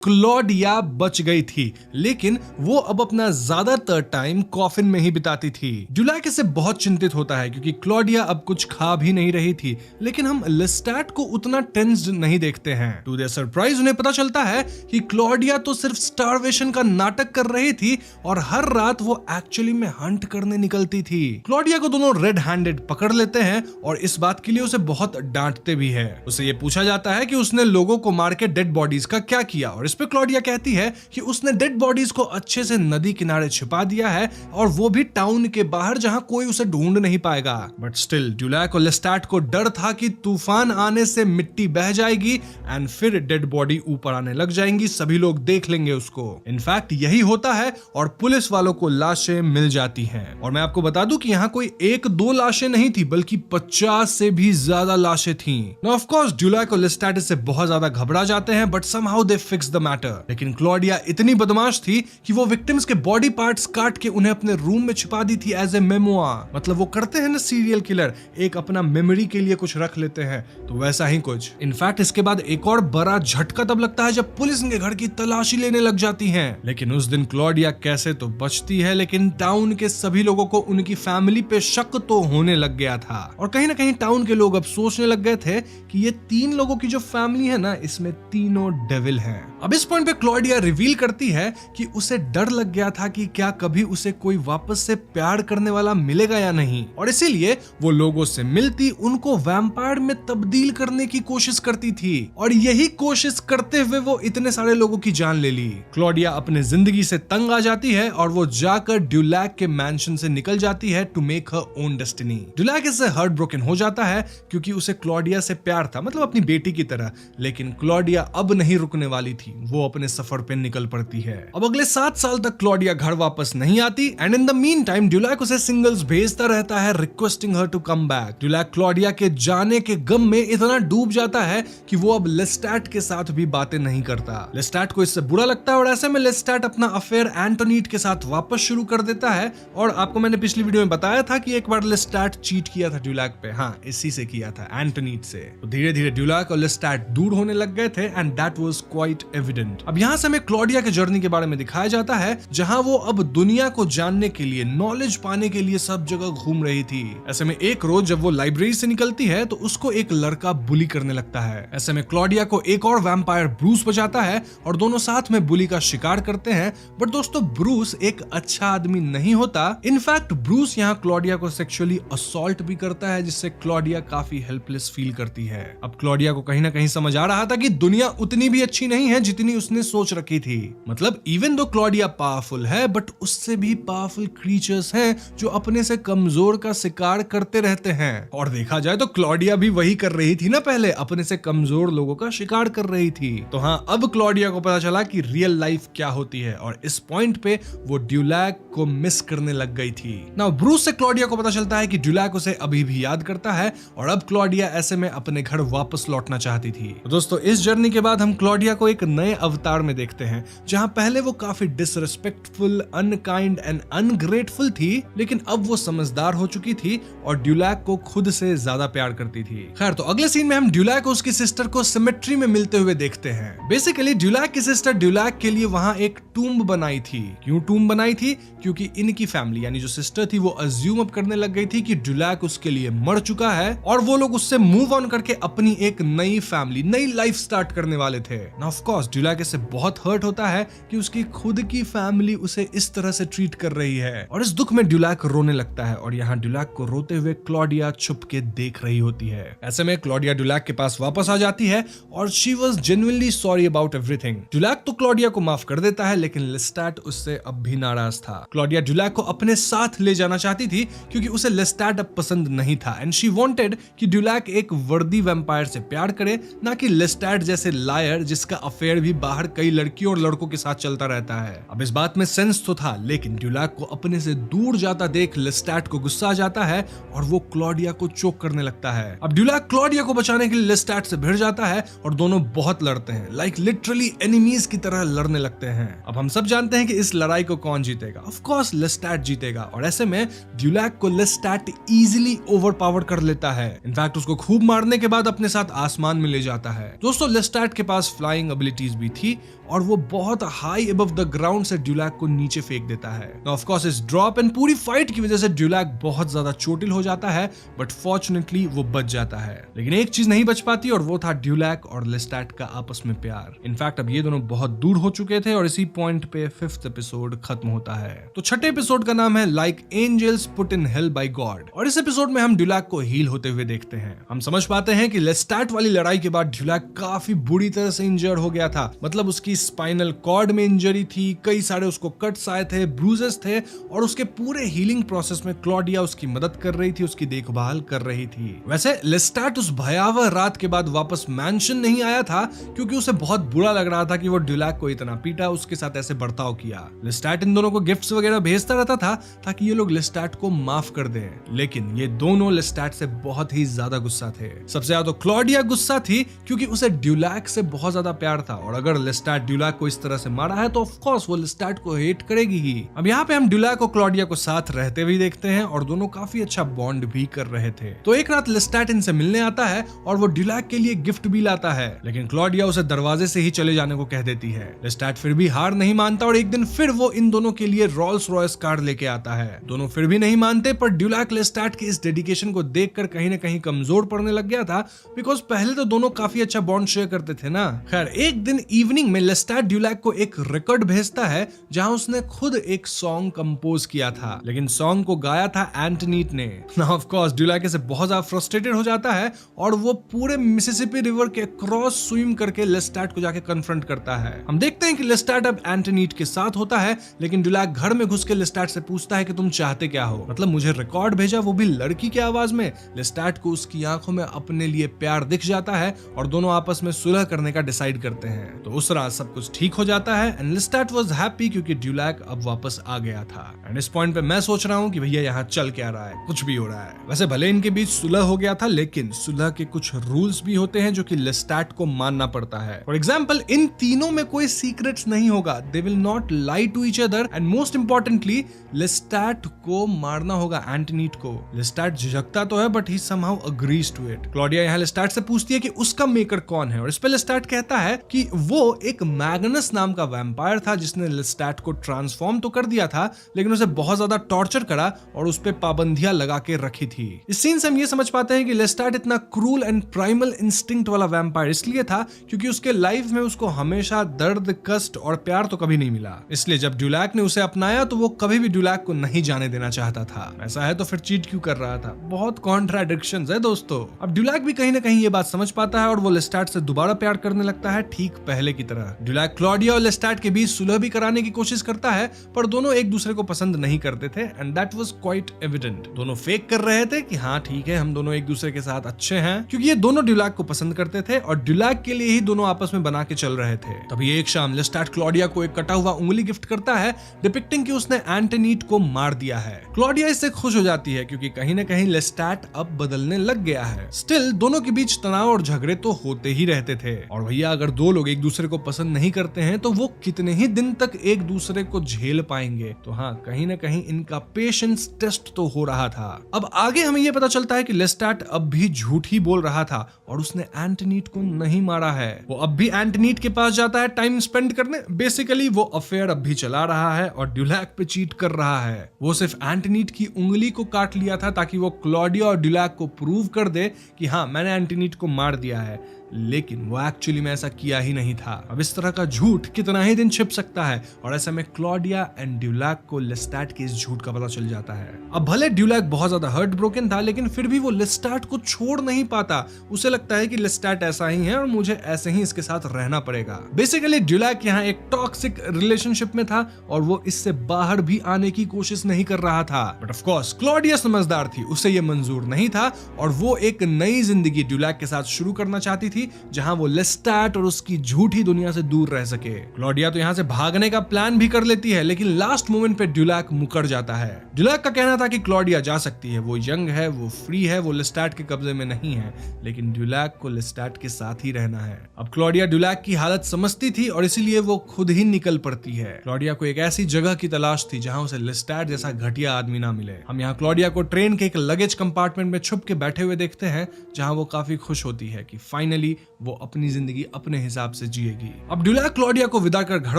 Claudia बच गई थी, लेकिन वो अब अपना ज्यादातर टाइम कॉफिन में ही बिताती थी। ड्यूलैक इससे बहुत चिंतित होता है क्योंकि क्लॉडिया अब कुछ खा भी नहीं रही थी, लेकिन हम लेस्टैट को उतना टेंस्ड नहीं देखते हैं। टू देयर सरप्राइज उन्हें पता चलता है कि क्लॉडिया तो सिर्फ स्टारवेशन का नाटक कर रही थी और हर रात वो एक्चुअली में हंट करने निकलती थी। क्लॉडिया को दोनों रेड हैंडेड पकड़ लेते हैं और इस बात के लिए उसे बहुत डांटते भी है। उसे ये पूछा जाता है कि उसने लोगों को मार के डेड बॉडीज का क्या किया, और इस पे क्लॉडिया कहती है कि उसने डेड बॉडीज को अच्छे से नदी किनारे छिपा दिया है, और वो भी टाउन के बाहर जहां कोई उसे ढूंढ नहीं पाएगा। बट स्टिल ड्यूलैक और लेस्टैट को डर था कि तूफान आने से मिट्टी बह जाएगी एंड फिर डेड बॉडी ऊपर आने लग जाएंगी, सभी लोग देख लेंगे उसको। इनफैक्ट यही होता है और पुलिस वालों को लाशें मिल जाती हैं। और मैं आपको बता दूं कि यहाँ कोई एक दो लाशें नहीं थी, बल्कि 50 से भी ज्यादा लाशें थीं। नाउ ऑफ कोर्स ड्यूलैक और लेस्टैट इससे बहुत ज्यादा घबरा जाते हैं, but somehow they fix the matter. लेकिन क्लॉडिया इतनी बदमाश थी कि वो विक्टिम्स के बॉडी पार्ट्स काट के उन्हें अपने रूम में छिपा दी थी एज ए मेमोआ। मतलब वो करते हैं ना सीरियल किलर, एक अपना मेमोरी के लिए कुछ रख लेते हैं, तो वैसा ही कुछ। इनफैक्ट इसके बाद एक और बड़ा झटका तब लगता है जब पुलिस इनके घर की तलाशी लेने लग जाती है। लेकिन उस दिन क्लॉडिया कैसे तो बचती है, लेकिन टाउन के सभी लोगों को उनकी फैमिली पे शक तो होने लग गया था। और कहीं ना कहीं टाउन के लोग अब सोचने लग गए थे कि ये तीन लोगों की जो फैमिली है ना, इसमें तीनों डेविल हैं। अब इस पॉइंट पे क्लॉडिया रिवील करती है कि उसे डर लग गया था कि क्या कभी उसे कोई वापस से प्यार करने वाला मिलेगा या नहीं, और इसीलिए वो लोगों से मिलती, उनको वैम्पायर में तब्दील करने की कोशिश करती थी, और यही कोशिश करते हुए वो इतने सारे लोगों की जान ले ली। क्लॉडिया अपने जिंदगी से तंग आ जाती है और वो जाकर ड्यूलैक के मैंशन से निकल जाती है to make her own destiny. Dulac इससे हार्ट ब्रोकन हो जाता है क्योंकि उसे क्लॉडिया से प्यार था, मतलब अपनी बेटी की तरह। लेकिन क्लॉडिया अब नहीं रुकने वाली थी, वो अपने सफर पे निकल पड़ती है। अब अगले 7 साल तक क्लॉडिया घर वापस नहीं आती, and in the mean time Dulac उसे सिंगल्स भेजता रहता है requesting her to come back. Dulac Claudia के जाने के गम में इतना डूब जाता है कि वो अब लेस्टैट के साथ भी बातें नहीं करता। लेस्टैट को इससे बुरा लगता है और ऐसे में लेस्टैट अपना अफेयर एंटोनीट के साथ वापस शुरू कर देता है। और आपको मैंने पिछली वीडियो में बताया था कि एक बार लेस्टैट चीट किया था ड्यूलैक पे, हाँ इसी से किया था, एंटोनीट से। तो धीरे धीरे ड्यूलैक और लेस्टैट दूर होने लग गए थे and that was quite evident. अब यहाँ से हमें क्लॉडिया के जर्नी के बारे में दिखाया जाता है, जहाँ वो अब दुनिया को जानने के लिए, नॉलेज पाने के लिए सब जगह घूम रही थी। ऐसे में एक रोज जब वो लाइब्रेरी से निकलती है तो उसको एक लड़का बुली करने लगता है। ऐसे में क्लॉडिया को एक और वैम्पायर ब्रूस बचाता है और दोनों साथ में बुली का शिकार करते हैं। बट दोस्तों ब्रूस एक अच्छा आदमी नहीं होता। इनफैक्ट ब्रूस यहाँ क्लॉडिया को सेक्सुअली असॉल्ट भी करता है, जिससे क्लॉडिया काफी हेल्पलेस फील करती है। अब क्लॉडिया को कहीं ना कहीं समझ आ रहा था कि दुनिया उतनी भी अच्छी नहीं है जितनी उसने सोच रखी थी। मतलब इवन दो क्लॉडिया पावरफुल है, बट उससे भी पावरफुल क्रीचर्स हैं जो अपने से कमजोर का शिकार करते रहते हैं। और देखा जाए तो क्लॉडिया भी वही कर रही थी ना, पहले अपने से कमजोर लोगों का शिकार कर रही थी। तो हाँ, अब क्लॉडिया को पता चला कि रियल लाइफ क्या होती है, और इस पॉइंट पे वो ड्यूलैक को मिस करने लग गई थी। नाउ ब्रूस से क्लॉडिया को पता चलता है कि ड्यूलैक उसे अभी भी याद करता है, और अब क्लॉडिया ऐसे में अपने घर वापस लौटना चाहती थी। तो दोस्तों इस जर्नी के बाद हम क्लॉडिया को एक नए अवतार में देखते हैं, जहां पहले वो काफी डिसरिस्पेक्टफुल, अनकाइंड एंड अनग्रेटफुल थी, लेकिन अब वो समझदार हो चुकी थी और ड्यूलैक को खुद से ज्यादा प्यार करती थी। खैर, तो अगले सीन में हम ड्यूलैक और उसकी सिस्टर को सिमेट्री में मिलते हुए देखते हैं। बेसिकली ड्यूलैक की सिस्टर ड्यूलैक के लिए वहां एक टूम्ब बनाई थी। क्यों टूम्ब बनाई थी? क्योंकि इनकी फैमिली यानी जो सिस्टर थी वो अज्यूम अप करने लग गई थी कि ड्यूलैक उसके लिए मर चुका है, और वो लोग उससे मूव ऑन करके अपनी एक नई फैमिली, नई लाइफ स्टार्ट करने वाले थे। नाउ ऑफ कोर्स ड्यूलैक इससे बहुत हर्ट होता है कि उसकी खुद की फैमिली उसे इस तरह से ट्रीट कर रही है, और इस दुख में ड्यूलैक रोने लगता है। और यहाँ ड्यूलैक को रोते हुए क्लॉडिया छुप के देख रही होती है। ऐसे में क्लॉडिया ड्यूलैक के पास वापस आ जाती है और she was genuinely sorry about everything. Dulac तो क्लॉडिया को माफ कर देता है, लेकिन लेस्टैट उससे अब भी नाराज था। क्लॉडिया ड्यूलैक को अपने साथ ले जाना चाहती थी क्योंकि उसे लेस्टैट अब पसंद नहीं था, एंड शी वांटेड कि ड्यूलैक एक वर्दी वैम्पायर से प्यार करे, ना कि लेस्टैट जैसे लायर जिसका अफेयर भी बाहर कई लड़कियों और लड़कों के साथ चलता रहता है। अब इस बात में सेंस तो था, लेकिन ड्यूलैक को अपने से दूर जाता देख लेस्टैट को गुस्सा आ जाता है और वो क्लॉडिया को चोक करने लगता है। अब ड्यूलैक क्लॉडिया को बचाने के लिए लेस्टैट से भिड़ जाता है और दोनों बहुत लड़ते हैं, लाइक लिटरली एनिमीज की तरह लड़ने लगते हैं। अब हम सब जानते हैं कि इस लड़ाई को कौन जीतेगा। ऑफ कोर्स लेस्टैट जीतेगा, और ऐसे में ड्यूलैक को लेस्टैट इजीली ओवरपावर कर लेता है। इनफैक्ट उसको खूब मारने के बाद अपने साथ आसमान में ले जाता है। दोस्तों लेस्टैट के पास फ्लाइंग एबिलिटीज भी थी, और वो बहुत हाई अबव द ग्राउंड से ड्यूलैक को नीचे फेंक देता है। ऑफ कोर्स इस ड्रॉप एंड पूरी फाइट की वजह से ड्यूलैक बहुत ज्यादा चोटिल हो जाता है, बट फॉर्चुनेटली वो बच जाता है। लेकिन एक चीज नहीं बच पाती और वो था ड्यूलैक और लेस्टैट का आपस में प्यार। इनफैक्ट अब ये दोनों बहुत दूर हो चुके थे और इसी पॉइंट पे 5th एपिसोड खत्म होता है। तो छठे एपिसोड का नाम है like angels put in hell by God, और इस एपिसोड में हम ड्यूलैक को हील होते हुए देखते हैं। हम समझ पाते हैं कि लेस्टैट वाली लड़ाई के बाद ड्यूलैक काफी बुरी तरह से इंजर्ड हो गया था। मतलब उसकी स्पाइनल कॉर्ड में इंजरी थी, कई सारे उसको कट्स आए थे, ब्रूजेस थे, और उसके पूरे हीलिंग प्रोसेस में क्लॉडिया उसकी मदद कर रही थी, उसकी देखभाल कर रही थी। वैसे लेस्टैट उस भयावह रात के बाद वापस मैंशन नहीं आया था क्योंकि उसे बहुत बुरा लग रहा था कि वो ड्यूलैक को इतना पीटा, उसके साथ ऐसे बर्ताव किया। लेस्टैट इन दोनों को गिफ्ट्स वगैरह भेजता रहता था ताकि ये लोग लेस्टैट को माफ कर दें, लेकिन ये दोनों लेस्टैट से बहुत ही ज्यादा गुस्सा थे। सबसे ज्यादा तो क्लॉडिया गुस्सा थी क्योंकि उसे ड्यूलैक से बहुत ज्यादा प्यार था, और अगर लेस्टैट ड्यूलैक को इस तरह से मारा है तो ऑफ कोर्स वो लेस्टैट को हेट करेगी ही। अब यहाँ पे हम ड्यूलैक और क्लॉडिया को साथ रहते हुए देखते हैं और दोनों काफी अच्छा बॉन्ड भी कर रहे थे। तो एक रात लेस्टैट इनसे मिलने आता है और वो ड्यूलैक के लिए गिफ्ट भी लाता है, लेकिन क्लॉडिया उसे दरवाजे से ही चले जाने को कह देती है। लेस्टैट फिर भी हार नहीं मानता और एक दिन फिर वो इन दोनों के लिए रोल्स रॉयस कार लेके आता है। दोनों फिर भी नहीं मानते, पर ड्यूलैक लेस्टैट के इस डेडिकेशन को देखकर कहीं ना कहीं कमजोर पड़ने लग गया था, बिकॉज पहले तो दोनों काफी अच्छा बॉन्ड शेयर करते थे ना। खैर एक दिन इवनिंग में लेस्टैट ड्यूलैक को एक रिकॉर्ड भेजता है जहां उसने खुद एक सॉन्ग कंपोज किया था, लेकिन सॉन्ग को गाया था एंटनीट ने। ऑफ कोर्स ड्यूलैक से बहुत ज्यादा फ्रस्ट्रेटेड हो जाता है और वो पूरे मिसिसिपी रिवर के क्रॉस स्विम करके लेस्टैट को जाके कन्फ्रंट करता है। हम देखते हैं कि लेस्टैट अब एंटनीट के साथ होता है, लेकिन ड्यूलैक घर में घुस के लेस्टैट से पूछता है कि तुम चाहते क्या हो, मतलब मुझे रिकॉर्ड भेजा वो भी लड़की की आवाज में। लेस्टैट को उसकी आंखों में अपने लिए प्यार दिख जाता है और दोनों आपस में सुलह करने का डिसाइड करते हैं। तो उस रात सब कुछ ठीक हो जाता है एंड लेस्टैट वाज हैप्पी क्योंकि ड्यूलैक अब वापस आ गया था। एंड इस पॉइंट पे मैं सोच रहा हूँ कि भैया यहाँ चल क्या रहा है, कुछ भी हो रहा है। वैसे भले इनके बीच सुलह हो गया था, लेकिन सुलह के कुछ रूल्स भी होते हैं जो कि लेस्टैट को मानना पड़ता है। फॉर एग्जाम्पल इन तीनों में कोई सीक्रेट्स नहीं होगा, they will not lie to each other, and most importantly Lestat को मारना होगा एंटनीट को। लेस्टैट झिझकता तो है but he somehow agrees to it. Claudia यहाँ लेस्टैट से पूछती है कि उसका मेकर कौन है, और इस पे लेस्टैट कहता है कि वो एक मैग्नस नाम का वैम्पायर था जिसने लेस्टैट को ट्रांसफॉर्म तो कर दिया था, लेकिन उसे बहुत ज्यादा टॉर्चर करा और उस पे पाबंदियां लगा के रखी थी। इस सीन से हम ये समझ पाते हैं कि लेस्टैट इतना क्रूल एंड प्राइमल इंस्टिंक्ट वाला वैम्पायर इसलिए था क्योंकि उसके लाइफ में उसको हमेशा दर्द, कष्ट और प्यार तो कभी नहीं मिला। इसलिए जब ड्यूलैक ने उसे अपनाया तो वो कभी भी ड्यूलैक को नहीं जाने देना चाहता था। ऐसा है तो फिर चीट क्यों कर रहा था? बहुत कॉन्ट्राडिक्शंस है दोस्तों। अब ड्यूलैक भी कहीं ना कहीं ये बात समझ पाता है और वो लेस्टैट से दोबारा प्यार करने लगता है, ठीक पहले की तरह। ड्यूलैक क्लॉडिया और लेस्टैट के बीच सुलह भी कराने की कोशिश करता है, पर दोनों एक दूसरे को पसंद नहीं करते थे and that was quite evident. दोनों फेक कर रहे थे कि हाँ ठीक है हम दोनों एक दूसरे के साथ अच्छे हैं, क्योंकि ये दोनों ड्यूलैक को पसंद करते थे और ड्यूलैक के लिए ही दोनों आपस में बना के चल रहे थे। तभी एक शाम लेस्टैट क्लॉडिया को एक कटा हुआ उंगली गिफ्ट करता है, डिपिक्टिंग कि उसने एंटनीट को मार दिया है। क्लॉडिया इससे खुश हो जाती है क्योंकि कहीं ना कहीं लेस्टैट अब बदलने लग गया है। स्टिल दोनों के बीच तनाव और झगड़े तो होते ही रहते थे, और भैया अगर दो लोग एक दूसरे को पसंद नहीं करते हैं तो वो कितने ही दिन तक एक दूसरे को झेल पाएंगे। तो हाँ, कहीं ना कहीं इनका पेशेंस टेस्ट तो हो रहा था। अब आगे हमें यह पता चलता है कि लेस्टैट अब भी झूठ ही बोल रहा था और उसने एंटनीट को नहीं मारा है। वो अब भी एंटनीट के पास जाता है टाइम स्पेंड करने। बेसिकली वो अफेयर अब भी चला रहा है और ड्यूलैक पे चीट कर रहा है। वो सिर्फ एंटनीट की उंगली को काट लिया था ताकि वो क्लॉडिया और ड्यूलैक को प्रूव कर दे कि हाँ मैंने एंटनीट को मार दिया है, लेकिन वो एक्चुअली में ऐसा किया ही नहीं था। अब इस तरह का झूठ कितना ही दिन छिप सकता है, और ऐसे में क्लॉडिया एंड ड्यूलैक को लेस्टैट के इस झूठ का पता चल जाता है। अब भले ड्यूलैक बहुत ज्यादा हर्ट ब्रोकन था, लेकिन फिर भी वो लेस्टैट को छोड़ नहीं पाता। उसे लगता है कि लेस्टैट ऐसा ही है और मुझे ऐसे ही इसके साथ रहना पड़ेगा। बेसिकली ड्यूलैक यहाँ एक टॉक्सिक रिलेशनशिप में था और वो इससे बाहर भी आने की कोशिश नहीं कर रहा था। बट ऑफ कोर्स क्लॉडिया समझदार थी, उसे ये मंजूर नहीं था और वो एक नई जिंदगी ड्यूलैक के साथ शुरू करना चाहती थी जहां वो लेस्टैट और उसकी झूठी दुनिया से दूर रह सके। क्लॉडिया तो यहां से भागने का प्लान भी कर लेती है, लेकिन लास्ट मोमेंट पे ड्यूलैक मुकर जाता है। ड्यूलैक का कहना था कि क्लॉडिया जा सकती है, वो यंग है, वो फ्री है, वो लेस्टैट के कब्जे में नहीं है, लेकिन ड्यूलैक को लेस्टैट के साथ ही रहना है। अब क्लॉडिया ड्यूलैक की हालत समझती थी और इसीलिए वो खुद ही निकल पड़ती है। क्लॉडिया को एक ऐसी जगह की तलाश थी जहां उसे लेस्टैट जैसा घटिया आदमी ना मिले। हम यहाँ क्लॉडिया को ट्रेन के एक लगेज कंपार्टमेंट में छुप के बैठे हुए देखते हैं, जहां वो काफी खुश होती है कि फाइनली भाई वो अपनी जिंदगी अपने हिसाब से जिएगी। अब ड्यूलैक क्लॉडिया को विदा कर घर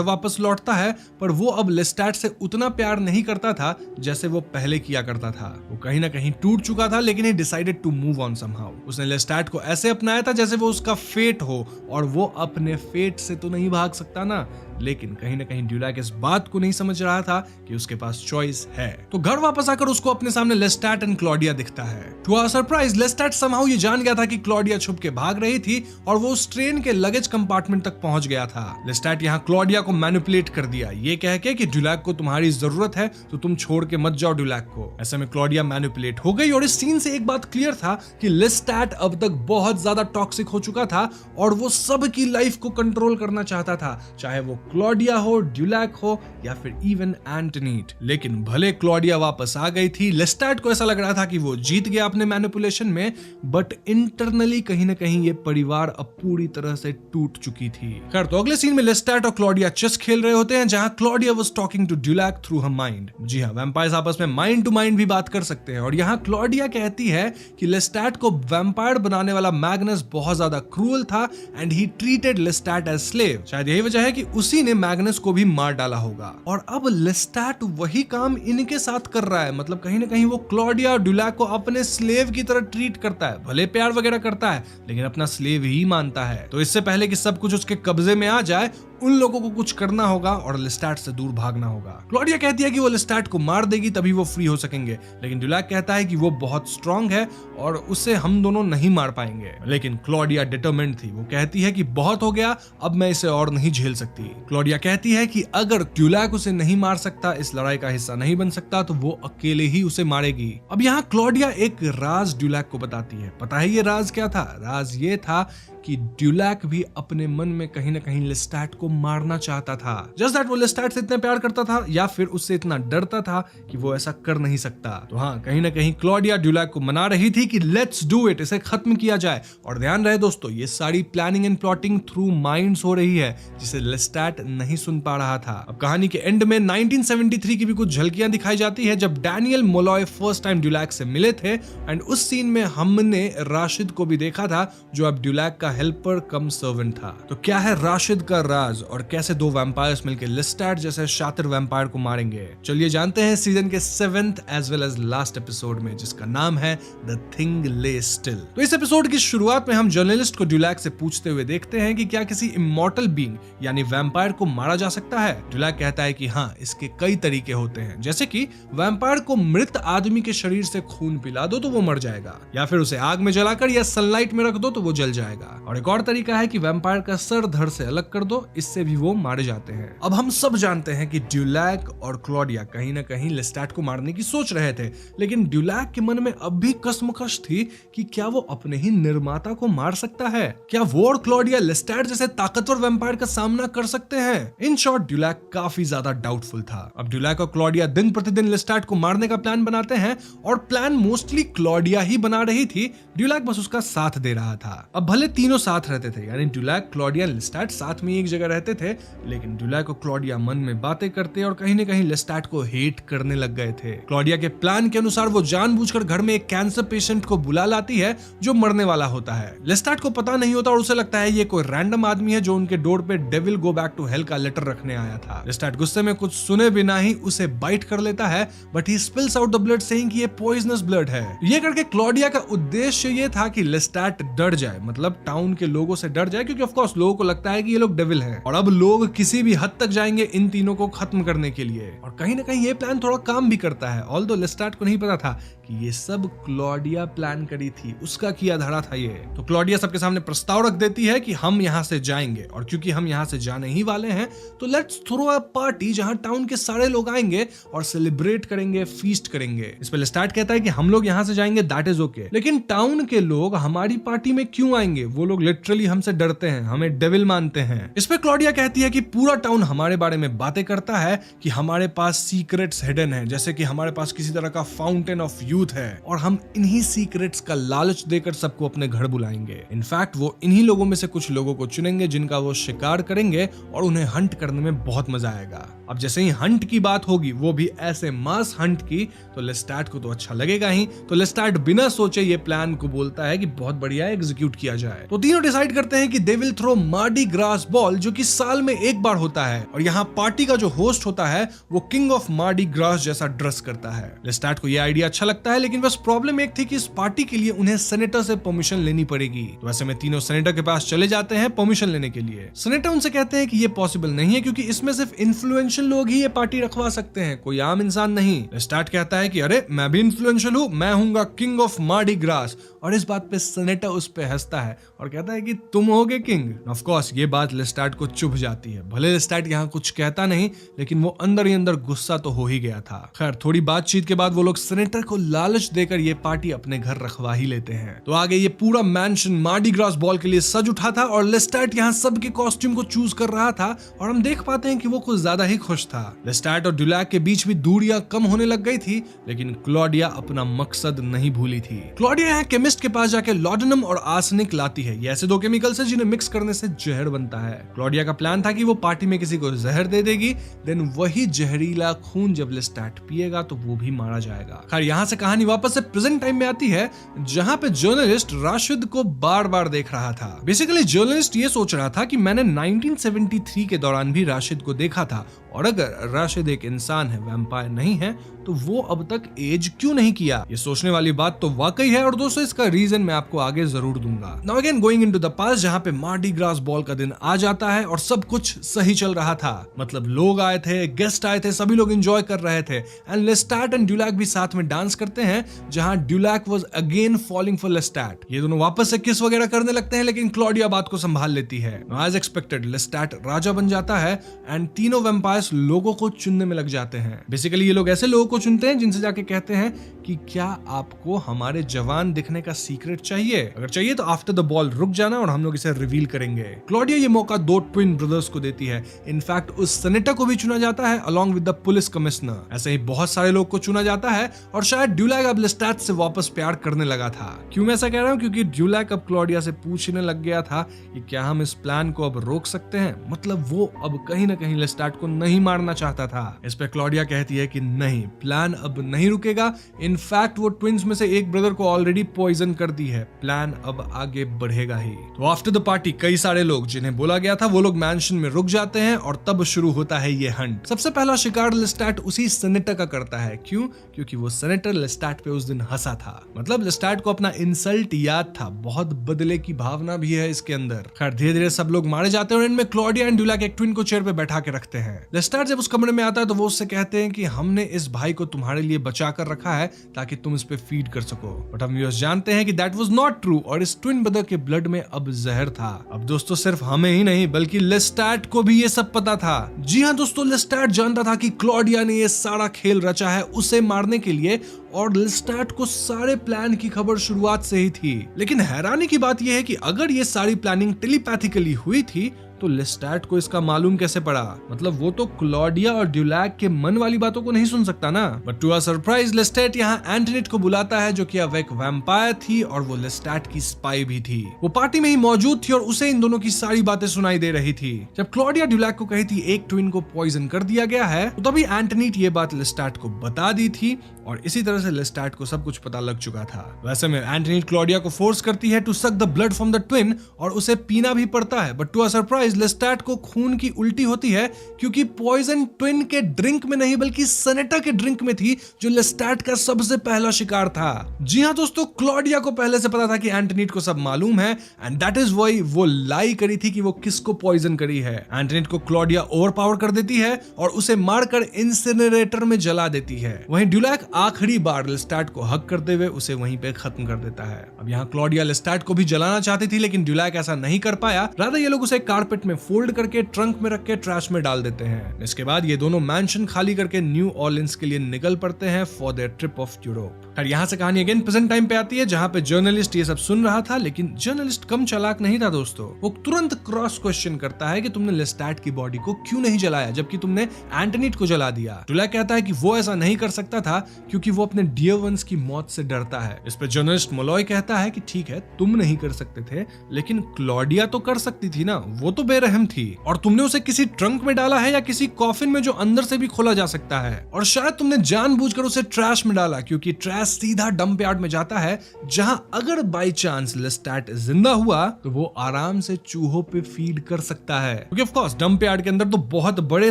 वापस लौटता है, पर वो अब लेस्टैट से उतना प्यार नहीं करता था जैसे वो पहले किया करता था। वो कहीं ना कहीं टूट चुका था, लेकिन he decided to move on somehow. उसने लेस्टैट को ऐसे अपनाया था जैसे वो उसका फेट हो, और वो अपने फेट से तो नहीं भाग सकता ना। लेकिन कहीं ना कहीं ड्यूलैक इस बात को नहीं समझ रहा था कि उसके पास चॉइस है। तो घर वापस आकर उसको अपने सामने लेस्टैट एंड क्लॉडिया दिखता है। टू आवर सरप्राइज लेस्टैट समहाउ ये जान गया था कि क्लॉडिया छुप के भाग रही थी और वो उस ट्रेन के लगेज कंपार्टमेंट तक पहुंच गया था। लेस्टैट यहाँ क्लॉडिया को मैनिपुलेट कर दिया, ये कह के कि ड्यूलैक को तुम्हारी जरूरत है तो तुम छोड़ के मत जाओ ड्यूलैक को। ऐसे में क्लॉडिया मैनिपुलेट हो गई और इस सीन से एक बात क्लियर था कि लेस्टैट अब तक बहुत ज्यादा टॉक्सिक हो चुका था और वो सबकी लाइफ को कंट्रोल करना चाहता था, चाहे वो क्लॉडिया हो, ड्यूलैक हो या फिर इवन एंटनीट। लेकिन भले क्लॉडिया वापस आ गई थी, लेस्टैट को ऐसा लग रहा था कि वो जीत गया अपने मैनिपुलेशन में, बट इंटरनली कहीं ना कहीं ये परिवार अब पूरी तरह से टूट चुकी थी। खैर, तो अगले सीन में लेस्टैट और क्लॉडिया चेस खेल रहे होते हैं, जहां Claudia was talking to Dulac through her mind. जी हाँ, वैम्पायर्स आपस में माइंड टू माइंड भी बात कर सकते हैं। और यहाँ क्लॉडिया कहती है कि लेस्टैट को वैम्पायर बनाने वाला मैग्नस बहुत ज्यादा क्रूअल था and he treated Lestat as slave. शायद यही वजह है कि उसी ने मैग्नस को भी मार डाला होगा। और अब लेस्टैट वही काम इनके साथ कर रहा है, मतलब कहीं ना कहीं वो क्लॉडिया और ड्यूलैक को अपने स्लेव की तरह ट्रीट करता है। भले प्यार वगैरह करता है, लेकिन अपना स्लेव ही मानता है। तो इससे पहले कि सब कुछ उसके कब्जे में आ जाए, उन लोगों को कुछ करना होगा और लेस्टैट से दूर भागना होगा। क्लॉडिया कहती है कि वो लेस्टैट को मार देगी तभी वो फ्री हो सकेंगे, लेकिन ड्यूलैक कहता है कि वो बहुत स्ट्रांग है और उसे हम दोनों नहीं मार पाएंगे। लेकिन क्लॉडिया डिटरमिन्ड थी, वो कहती है कि बहुत हो गया, अब मैं इसे और नहीं झेल सकती। क्लॉडिया कहती है कि अगर ड्यूलैक उसे नहीं मार सकता, इस लड़ाई का हिस्सा नहीं बन सकता, तो वो अकेले ही उसे मारेगी। अब यहाँ क्लॉडिया एक राज ड्यूलैक को बताती है। पता है ये राज क्या था? राज ये था कि ड्यूलैक भी अपने मन में कहीं ना कहीं लेस्टैट को मारना चाहता था। जस्ट दैट वो लेस्टैट से इतना प्यार करता था या फिर उससे इतना डरता था कि वो ऐसा कर नहीं सकता। तो हाँ, कहीं ना कहीं क्लॉडिया ड्यूलैक को मना रही थी कि लेट्स डू इट, इसे खत्म किया जाए। और ध्यान रहे दोस्तों, ये सारी planning and plotting through minds हो रही है, जिसे लेस्टैट नहीं सुन पा रहा था। अब कहानी के एंड में 1973 की भी कुछ झलकियां दिखाई जाती है, जब डैनियल मोलॉय फर्स्ट टाइम ड्यूलैक से मिले थे। एंड उस सीन में हमने राशिद को भी देखा था, जो अब ड्यूलैक का हेल्पर कम सर्वेंट था। तो क्या है राशिद का राज और कैसे दो वैम्पायर्स मिलकर लेस्टैट जैसे शातिर वैम्पायर को मारेंगे? चलिए जानते हैं सीजन के 7th as well as last episode में, जिसका नाम है द थिंग ले स्टिल। तो इस एपिसोड की शुरुआत में हम जर्नलिस्ट को ड्यूलैक से पूछते हुए देखते हैं कि क्या किसी इमॉर्टल बीइंग यानी वैम्पायर को मारा जा सकता है? ड्यूलैक कहता है कि हाँ, इसके कई तरीके होते हैं, जैसे कि वैम्पायर को मृत आदमी के शरीर से खून पिला दो तो वो मर जाएगा, या फिर उसे आग में जलाकर या सनलाइट में रख दो तो वो जल जाएगा। और एक और तरीका है कि वैम्पायर का सर धड़ से अलग कर दो, इससे भी वो मारे जाते हैं। अब हम सब जानते हैं कि ड्यूलैक और क्लॉडिया कहीं ना कहीं लेस्टैट को मारने की सोच रहे थे, लेकिन ड्यूलैक के मन में अब भी कसमकश थी कि क्या वो अपने ही निर्माता को मार सकता है? क्या वो और क्लॉडिया लेस्टैट जैसे ताकतवर वैम्पायर का सामना कर सकते हैं? इन शॉर्ट, ड्यूलैक काफी ज्यादा डाउटफुल था। अब ड्यूलैक और क्लॉडिया दिन प्रतिदिन लेस्टैट को मारने का प्लान बनाते हैं, और प्लान मोस्टली क्लॉडिया ही बना रही थी, ड्यूलैक बस उसका साथ दे रहा था। अब भले तीनों साथ रहते थे, यानी ड्यूलैक, क्लॉडिया, लेस्टैट साथ में एक जगह रहते थे, लेकिन ड्यूलैक और क्लॉडिया मन में बातें करते और कहीं न कहीं लेस्टैट को हेट करने लग गए थे। क्लॉडिया के प्लान के अनुसार वो जानबूझकर घर में एक कैंसर पेशेंट को बुला लाती है जो मरने वाला होता है। लेस्टैट को पता नहीं होता और उसे लगता है ये कोई रैंडम आदमी है जो उनके डोर पे devil go back to hell का लेटर रखने आया था। लेस्टैट गुस्से में कुछ सुने बिना ही उसे बाइट कर लेता है, but he spills out the blood saying कि ये पॉइजनस ब्लड है। ये करके क्लॉडिया का उद्देश्य ये था कि लेस्टैट डर जाए, मतलब टाउन के लोगों से डर जाए, क्योंकि ऑफ कोर्स लोगों को लगता है कि ये लोग डेविल हैं और अब लोग किसी भी हद तक जाएंगे इन तीनों को खत्म करने के लिए। और कहीं ना कहीं ये प्लान थोड़ा काम भी करता है, ऑल्दो लेस्टैट को नहीं पता था कि ये सब क्लॉडिया प्लान करी थी, उसका किया धरा था ये। तो क्लॉडिया सबके सामने प्रस्ताव रख देती है कि हम यहाँ से जाएंगे, और क्योंकि हम यहाँ से जाने ही वाले हैं तो लेट्स थ्रो अ पार्टी जहां टाउन के सारे लोग आएंगे और सेलिब्रेट करेंगे, फीस्ट करेंगे। इस पे लेस्टैट कहता है कि हम लोग यहाँ से जाएंगे, दैट इज ओके, लेकिन टाउन के लोग हमारी पार्टी में क्यों आएंगे? वो लोग लिटरली हमसे डरते हैं, हमें डेविल मानते हैं। इस पे क्लॉडिया कहती है कि पूरा टाउन हमारे बारे में बातें करता है कि हमारे पास सीक्रेट्स हिडन है, जैसे कि हमारे पास किसी तरह का फाउंटेन ऑफ यूथ है, और हम इन्हीं सीक्रेट्स का लालच देकर सबको अपने घर बुलाएंगे। इनफैक्ट वो इन्हीं लोगों में से कुछ लोगों को चुनेंगे जिनका वो शिकार करेंगे और उन्हें हंट करने में बहुत मजा आएगा। अब जैसे ही हंट की बात होगी, वो भी ऐसे मास हंट की, तो लेस्टैट को तो अच्छा लगेगा ही। तो लेस्टैट बिना सोचे ये प्लान को बोलता है कि बहुत बढ़िया है, एग्जीक्यूट किया जाए। तो तीनों डिसाइड करते हैं कि they will throw Mardi Gras ball, जो कि साल में एक बार होता है, और यहाँ पार्टी का जो होस्ट होता है वो किंग ऑफ मार्डी ग्रास जैसा ड्रेस करता है। लेस्टैट को यह आइडिया अच्छा लगता है, लेकिन बस प्रॉब्लम एक थी कि इस पार्टी के लिए उन्हें सेनेटर से परमिशन लेनी पड़ेगी। तो ऐसे में तीनों सेनेटर के पास चले जाते हैं परमिशन लेने के लिए। सेनेटर उनसे कहते हैं कि ये पॉसिबल नहीं है, क्योंकि इसमें सिर्फ इन्फ्लुएंशियल लोग ही ये पार्टी रखवा सकते हैं, कोई आम इंसान नहीं। लेस्टैट कहता है कि अरे मैं भी इन्फ्लुएंशियल हूँ, मैं हूँगा किंग ऑफ मार्डी ग्रास, और इस बात पे सेनेटर उस पे हंसता है और कहता है कि तुम होगे किंग। ऑफ कोर्स ये बात लेस्टैट को चुभ जाती है। भले लेस्टैट यहाँ कुछ कहता नहीं, लेकिन वो अंदर ही अंदर गुस्सा तो हो ही गया था। खैर थोड़ी बातचीत के बाद वो लोग सेनेटर को लालच देकर ये पार्टी अपने घर रखवा ही लेते हैं। तो आगे ये पूरा मैंशन मार्डी ग्रास बॉल के लिए सज उठा था, और लेस्टैट यहाँ सबके कॉस्ट्यूम को चूज कर रहा था, और हम देख पाते हैं कि वो कुछ ज्यादा ही खुश था। लेस्टैट और ड्यूलैक के बीच भी दूरियां कम होने लग गई थी, लेकिन क्लॉडिया अपना मकसद नहीं भूली थी। क्लॉडिया यहाँ केमिस्ट के पास जाके लॉडेनम और आर्सेनिक लाती है। ये ऐसे दो केमिकल्स हैं जिन्हें मिक्स करने से जहर बनता है। क्लॉडिया का प्लान था कि वो पार्टी में किसी को जहर दे देगी, देन वही जहरीला खून जब लेस्टैट पिएगा तो वो भी मारा जाएगा। खैर यहाँ से कहानी वापस से प्रेजेंट टाइम में आती है, जहाँ पे जर्नलिस्ट राशिद को बार बार देख रहा था। बेसिकली जर्नलिस्ट ये सोच रहा था कि मैंने 1973 के दौरान भी राशिद को देखा था, और अगर राशिद एक इंसान है, वैम्पायर नहीं है, तो वो अब तक एज क्यों नहीं किया। ये सोचने वाली बात तो वाकई है, और दोस्तों इसका रीजन मैं आपको आगे जरूर दूंगा। Now again going into the past, जहाँ पे मार्डी ग्रास बॉल का दिन आ जाता है और सब कुछ सही चल रहा था। मतलब लोग आए थे, गेस्ट आए थे, सभी लोग एंजॉय कर रहे थे, एंड लेस्टैट एंड ड्यूलैक भी साथ में डांस करते हैं, जहाँ ड्यूलैक वाज अगेन फॉलिंग फॉर लेस्टैट। ये दोनों वापस से किस वगैरह करने लगते हैं, लेकिन क्लॉडिया बात को संभाल लेती है। एज एक्सपेक्टेड लेस्टैट राजा बन जाता है, एंड तीनों वैम्पायर्स लोगों को चुनने में लग जाते हैं। बेसिकली ये लोग ऐसे लोगों को चुनते हैं जिनसे जाके कहते हैं कि क्या आपको हमारे जवान दिखने का सीक्रेट चाहिए? अगर चाहिए तो आफ्टर द बॉल रुक जाना और हम लोग इसे रिवील करेंगे। क्लॉडिया ये मौका दो ट्विन ब्रदर्स को देती है। इनफैक्ट उस सेनेटर को भी चुना जाता है along with the police commissioner. ऐसे ही बहुत सारे लोग को चुना जाता है, और शायद ड्यूलैक अब लेस्टैट से वापस प्यार करने लगा था। क्यों मैं ऐसा कह रहा हूँ? क्योंकि ड्यूलैक अब क्लॉडिया से पूछने लग गया था कि क्या हम इस प्लान को अब रोक सकते हैं। मतलब वो अब कहीं ना कहीं लेस्टैट को नहीं मारना चाहता था। इस पे क्लॉडिया कहती है कि नहीं, प्लान अब नहीं रुकेगा। इनफैक्ट वो ट्विंस में से एक ब्रदर को ऑलरेडी पॉइजन कर दी है, प्लान अब आगे बढ़ेगा ही। तो आफ्टर द पार्टी कई सारे लोग जिन्हें बोला गया था वो लोग मैंशन में रुक जाते हैं, और तब शुरू होता है ये हंट। सबसे पहला शिकार लेस्टैट उसी सेनेटर का करता है। क्यों? क्योंकि वो सेनेटर लेस्टैट पे उस दिन हंसा था। मतलब लेस्टैट को अपना इंसल्ट याद था। बहुत बदले की भावना भी है इसके अंदर। खैर धीरे धीरे सब लोग मारे जाते हैं, और इनमें क्लॉडिया एंड ड्यूलैक एक ट्विन को चेयर पे बैठा के रखते हैं। लेस्टैट जब उस कमरे में आता है तो वो उससे कहते हैं कि हमने इस भाई को तुम्हारे लिए बचा कर रखा है ताकि तुम इस पे फीड कर सको। बट हम व्यूअर्स जानते हैं कि दैट वाज नॉट ट्रू, और इस ट्विन ब्रदर के ब्लड में अब जहर था। अब दोस्तों सिर्फ हमें ही नहीं बल्कि लेस्टैट को भी ये सब पता था। जी हाँ दोस्तों, लेस्टैट जानता था कि क्लॉडिया ने ये सारा खेल रचा है उसे मारने के लिए, और लेस्टैट को सारे प्लान की खबर शुरुआत से ही थी। लेकिन हैरानी की बात यह है कि अगर ये सारी प्लानिंग टेलीपैथिकली हुई थी तो लेस्टैट को इसका मालूम कैसे पड़ा? मतलब वो तो क्लॉडिया और ड्यूलैक के मन वाली बातों को नहीं सुन सकता ना। बट टू आवर सरप्राइज लेस्टैट यहाँ एंटोनेट को बुलाता है, जो कि अब एक वैम्पायर थी और वो लेस्टैट की स्पाई भी थी। वो पार्टी में ही मौजूद थी और उसे इन दोनों की सारी बातें सुनाई दे रही थी। जब क्लॉडिया ड्यूलैक को कही थी एक ट्विन को पॉइजन कर दिया गया है, तो तभी एंटोनेट ये बात लेस्टैट को बता दी थी, और इसी तरह से लेस्टैट को सब कुछ पता लग चुका था। वैसे में एंटोनेट क्लॉडिया को फोर्स करती है to suck the blood from the twin, और उसे पीना भी पड़ता है। But to our surprise Lestat को खून की उल्टी होती है, क्योंकि पॉइजन ट्विन के ड्रिंक में नहीं बल्कि सेनेटर के ड्रिंक में थी, जो लेस्टैट का सबसे पहला शिकार था। जी हाँ दोस्तों, क्लॉडिया को पहले से पता था कि एंटोनेट को सब मालूम है, एंड दैट इज व्हाई वो लाई करी थी कि वो किसको पॉइजन करी है। एंटोनेट को क्लॉडिया ओवरपावर कर देती है और उसे मारकर इंसिनरेटर में जला देती है। वहीं ड्यूलैक आखिरी बार लेस्टैट को हक करते हुए उसे वहीं पे खत्म कर देता है। अब यहाँ क्लॉडिया लेस्टैट को भी जलाना चाहती थी, लेकिन ड्यूलैक ऐसा नहीं कर पाया। रादर ये लोग उसे कारपेट में फोल्ड करके ट्रंक में रख के ट्रैश में डाल देते हैं। इसके बाद ये दोनों मैंशन खाली करके न्यू ऑर्लिन्स के लिए निकल पड़ते हैं for their trip of Europe. और यहाँ से कहानी अगेन प्रेजेंट टाइम पे आती है, जहाँ पे जर्नलिस्ट ये सब सुन रहा था, लेकिन जर्नलिस्ट कम चालाक नहीं था दोस्तों। वो तुरंत क्रॉस क्वेश्चन करता है कि तुमने लेस्टैट की बॉडी को क्यों नहीं जलाया जबकि तुमने एंटोनेट को जला दिया। ड्यूलैक कहता है कि वो ऐसा नहीं कर सकता था क्योंकि वो अपने डियर वंस की मौत से डरता है। इस पे जर्नलिस्ट मोलॉय कहता है कि ठीक है तुम नहीं कर सकते थे, लेकिन क्लॉडिया तो कर सकती थी ना, वो तो बेरहम थी और तुमने उसे किसी ट्रंक में डाला है या किसी कॉफिन में जो अंदर से भी खोला जा सकता है, और शायद तुमने जानबूझकर उसे ट्रैश में डाला क्योंकि ट्रैश सीधा डंप यार्ड में जाता है, जहां अगर बाई चांस लेस्टैट जिंदा हुआ तो वो आराम से चूहों पे फीड कर सकता है, क्योंकि ऑफ कोर्स डंप यार्ड के अंदर तो बहुत बड़े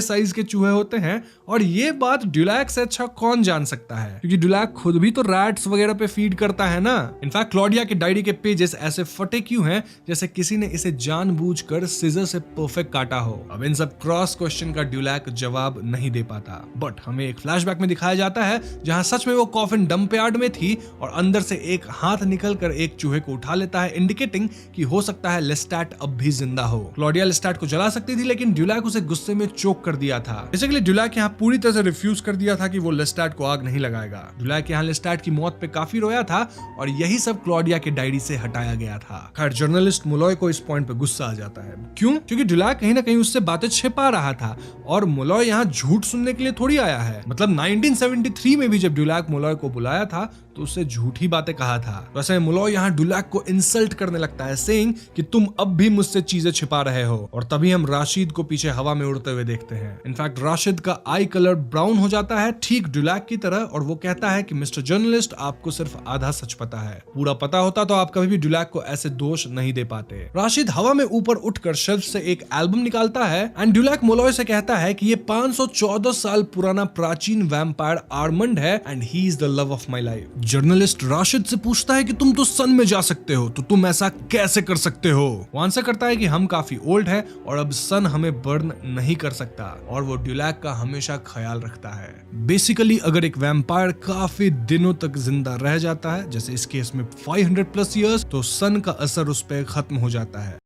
साइज के चूहे होते हैं। और ये बात ड्यूलैक से अच्छा कौन जान सकता है, क्योंकि ड्यूलैक खुद भी तो रैट्स वगैरह पे फीड करता है ना। इनफैक्ट क्लॉडिया के डायरी के पेजेस ऐसे फटे क्यों हैं जैसे किसी ने इसे जानबूझकर सीजर से परफेक्ट काटा हो। अब इन सब क्रॉस क्वेश्चन का ड्यूलैक जवाब नहीं दे पाता, बट हमें एक फ्लैशबैक में दिखाया जाता है जहां सच में वो कॉफिन डंप यार्ड में थी और अंदर से एक हाथ निकलकर एक चूहे को उठा लेता है, इंडिकेटिंग कि हो सकता है लेस्टैट अब भी जिंदा हो। क्लॉडिया लेस्टैट को जला सकती थी लेकिन ड्यूलैक उसे गुस्से में चोक कर दिया था। बेसिकली ड्यूलैक यहाँ पूरी तरह से रिफ्यूज कर दिया था कि वो लेस्टैट को आग नहीं लगाएगा। ड्यूलैक यहाँ लेस्टैट की मौत पे काफी रोया था और यही सब क्लॉडिया के डायरी से हटाया गया था। खैर जर्नलिस्ट मुलॉय को इस पॉइंट पे गुस्सा आ जाता है। क्यों? क्योंकि ड्यूलैक कहीं ना कहीं उससे बातें छिपा रहा था और मुलॉय यहाँ झूठ सुनने के लिए थोड़ी आया है। मतलब 1973 में भी जब ड्यूलैक मुलॉय को बुलाया था तो उससे झूठी बातें कहा था। वैसे मुलॉय यहाँ ड्यूलैक को इंसल्ट करने लगता है, सेइंग कि तुम अब भी मुझसे चीजें छिपा रहे हो। और तभी हम राशिद को पीछे हवा में उड़ते हुए देखते हैं। इनफैक्ट राशिद का आई कलर ब्राउन हो जाता है ठीक ड्यूलैक की तरह, और वो कहता है कि मिस्टर जर्नलिस्ट आपको सिर्फ आधा सच पता है, पूरा पता होता तो आप कभी भी ड्यूलैक को ऐसे दोष नहीं दे पाते। राशिद हवा में ऊपर उठकर शेल्फ से एक एल्बम निकालता है एंड ड्यूलैक मुलॉय से कहता है कि ये 514 साल पुराना प्राचीन वैम्पायर आर्मंड है and he is the love of my life. Journalist Rashid से पूछता है कि तुम तो सन में जा सकते हो, तो तुम ऐसा कैसे कर सकते हो? वो आंसर करता है कि हम काफी ओल्ड है और अब सन हमें बर्न नहीं कर सकता, और वो ड्यूलैक का हमेशा ख्याल रखता है। बेसिकली अगर एक वैम्पायर काफी दिनों तक जिंदा रह जाता है, जैसे इस केस में 500+ ईयर्स, तो सन का असर उस पर खत्म हो जाता है।